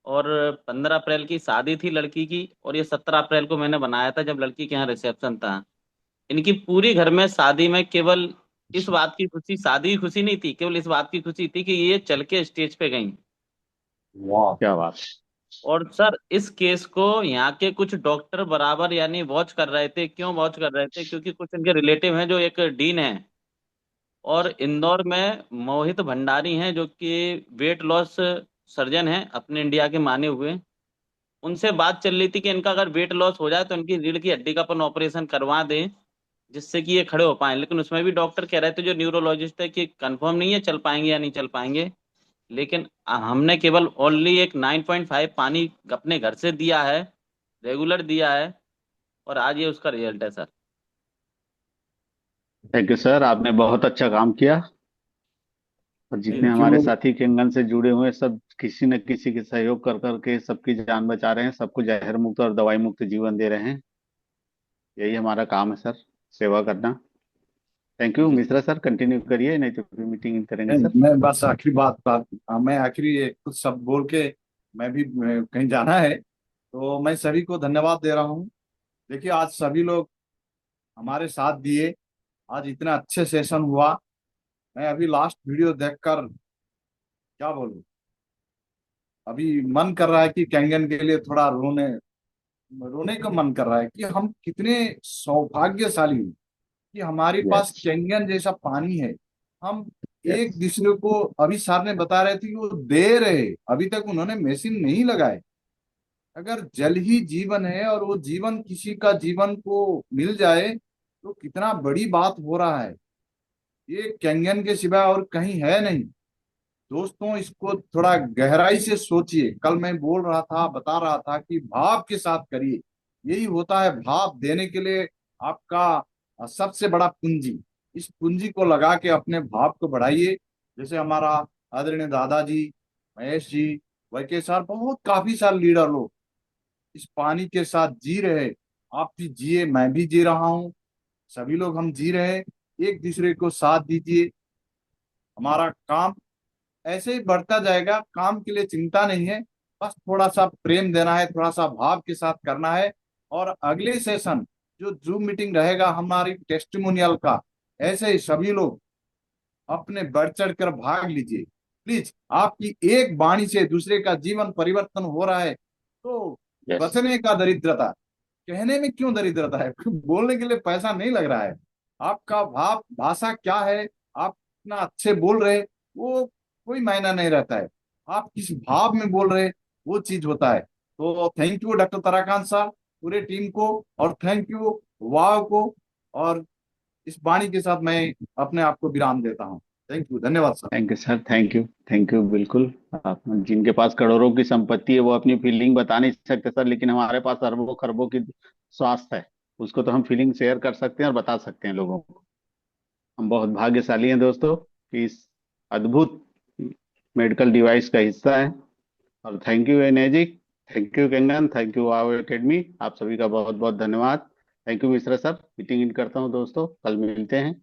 और 15 अप्रैल की शादी थी लड़की की, और ये 17 अप्रैल को मैंने बनाया था जब लड़की के यहाँ रिसेप्शन था। इनकी पूरी घर में शादी में केवल इस बात की खुशी, शादी की खुशी नहीं थी, केवल इस बात की खुशी थी कि ये चल के स्टेज पे गई। वाह क्या बात। और सर इस केस को यहाँ के कुछ डॉक्टर बराबर यानी वॉच कर रहे थे। क्यों वॉच कर रहे थे? क्योंकि कुछ इनके रिलेटिव हैं जो एक डीन है, और इंदौर में मोहित भंडारी हैं जो कि वेट लॉस सर्जन हैं अपने इंडिया के माने हुए। उनसे बात चल रही थी कि इनका अगर वेट लॉस हो जाए तो इनकी रीढ़ की हड्डी का अपन ऑपरेशन करवा दें, जिससे कि ये खड़े हो पाए। लेकिन उसमें भी डॉक्टर कह रहे थे जो न्यूरोलॉजिस्ट है कि कंफर्म नहीं है चल पाएंगे या नहीं चल पाएंगे। लेकिन हमने केवल ओनली एक 9.5 पानी अपने घर से दिया है, रेगुलर दिया है, और आज ये उसका रिजल्ट है सर। थैंक यू सर, आपने बहुत अच्छा काम किया। और जितने थैंक हमारे यू। साथी केंगन से जुड़े हुए हैं, सब किसी न किसी के सहयोग कर करके सबकी जान बचा रहे हैं, सबको जहर मुक्त और दवाई मुक्त जीवन दे रहे हैं। यही हमारा काम है सर, सेवा करना। Thank you Mishra sir, continue करिए, नहीं तो फिर मीटिंग करेंगे सर। मैं बस आखिरी बात मैं आखिरी कुछ शब्द बोल के मैं भी कहीं जाना है, तो मैं सभी को धन्यवाद दे रहा हूँ। देखिए आज सभी लोग हमारे साथ दिए, आज इतना अच्छे सेशन हुआ। मैं अभी लास्ट वीडियो देखकर क्या बोलूं, अभी मन कर रहा है कि कैंगन के लिए थोड़ा रोने रोने का मन कर रहा है कि हम कितने सौभाग्यशाली हैं कि हमारे पास यस कैंगन जैसा पानी है। हम यस। एक दूसरे को, अभी सर ने बता रहे थे कि वो दे रहे, अभी तक उन्होंने मशीन नहीं लगाए। अगर जल ही जीवन है और वो जीवन किसी का जीवन को मिल जाए तो कितना बड़ी बात हो रहा है। ये कैंगन के सिवा और कहीं है नहीं। दोस्तों इसको थोड़ा गहराई से सोचिए। कल मैं बोल रहा था, बता रहा था कि भाव के साथ करिए। यही होता है भाव देने के लिए आपका सबसे बड़ा पूंजी। इस पूंजी को लगा के अपने भाव को बढ़ाइए। जैसे हमारा आदरणीय दादाजी, महेश जी, वैके सर, बहुत काफी सारे लीडर लोग इस पानी के साथ जी रहे। आप भी जिए, मैं भी जी रहा हूँ, सभी लोग हम जी रहे हैं। एक दूसरे को साथ दीजिए। हमारा काम ऐसे ही बढ़ता जाएगा। काम के लिए चिंता नहीं है, बस थोड़ा सा प्रेम देना है, थोड़ा सा भाव के साथ करना है। और अगले सेशन जो जूम मीटिंग रहेगा हमारी टेस्टिमोनियल का, ऐसे ही सभी लोग अपने बढ़ चढ़ कर भाग लीजिए प्लीज। आपकी एक वाणी से दूसरे का जीवन परिवर्तन हो रहा है तो यस बचने का दरिद्रता, कहने में क्यों दरिद्रता है बोलने के लिए पैसा नहीं लग रहा है। आपका भाव भाषा क्या है, आप इतना अच्छे बोल रहे, वो कोई मायना नहीं रहता है। आप किस भाव में बोल रहे, वो चीज होता है। तो थैंक यू डॉक्टर ताराकांत साहब, पूरे टीम को, और थैंक यू वाव को। और इस वाणी के साथ मैं अपने आप को विराम देता हूँ। थैंक यू, धन्यवाद sir. Thank you sir, thank you बिल्कुल। आप जिनके पास करोड़ों की संपत्ति है वो अपनी फीलिंग बता नहीं सकते सर, लेकिन हमारे पास अरबों खरबों की स्वास्थ्य है, उसको तो हम फीलिंग शेयर कर सकते हैं और बता सकते हैं लोगों को। हम बहुत भाग्यशाली हैं दोस्तों कि इस अद्भुत मेडिकल डिवाइस का हिस्सा है। और thank you energic, thank you कंगन, थैंक यू वाव एकेडमी, आप सभी का बहुत बहुत धन्यवाद। Thank you Mishra sir, meeting in करता हूँ दोस्तों, कल मिलते हैं।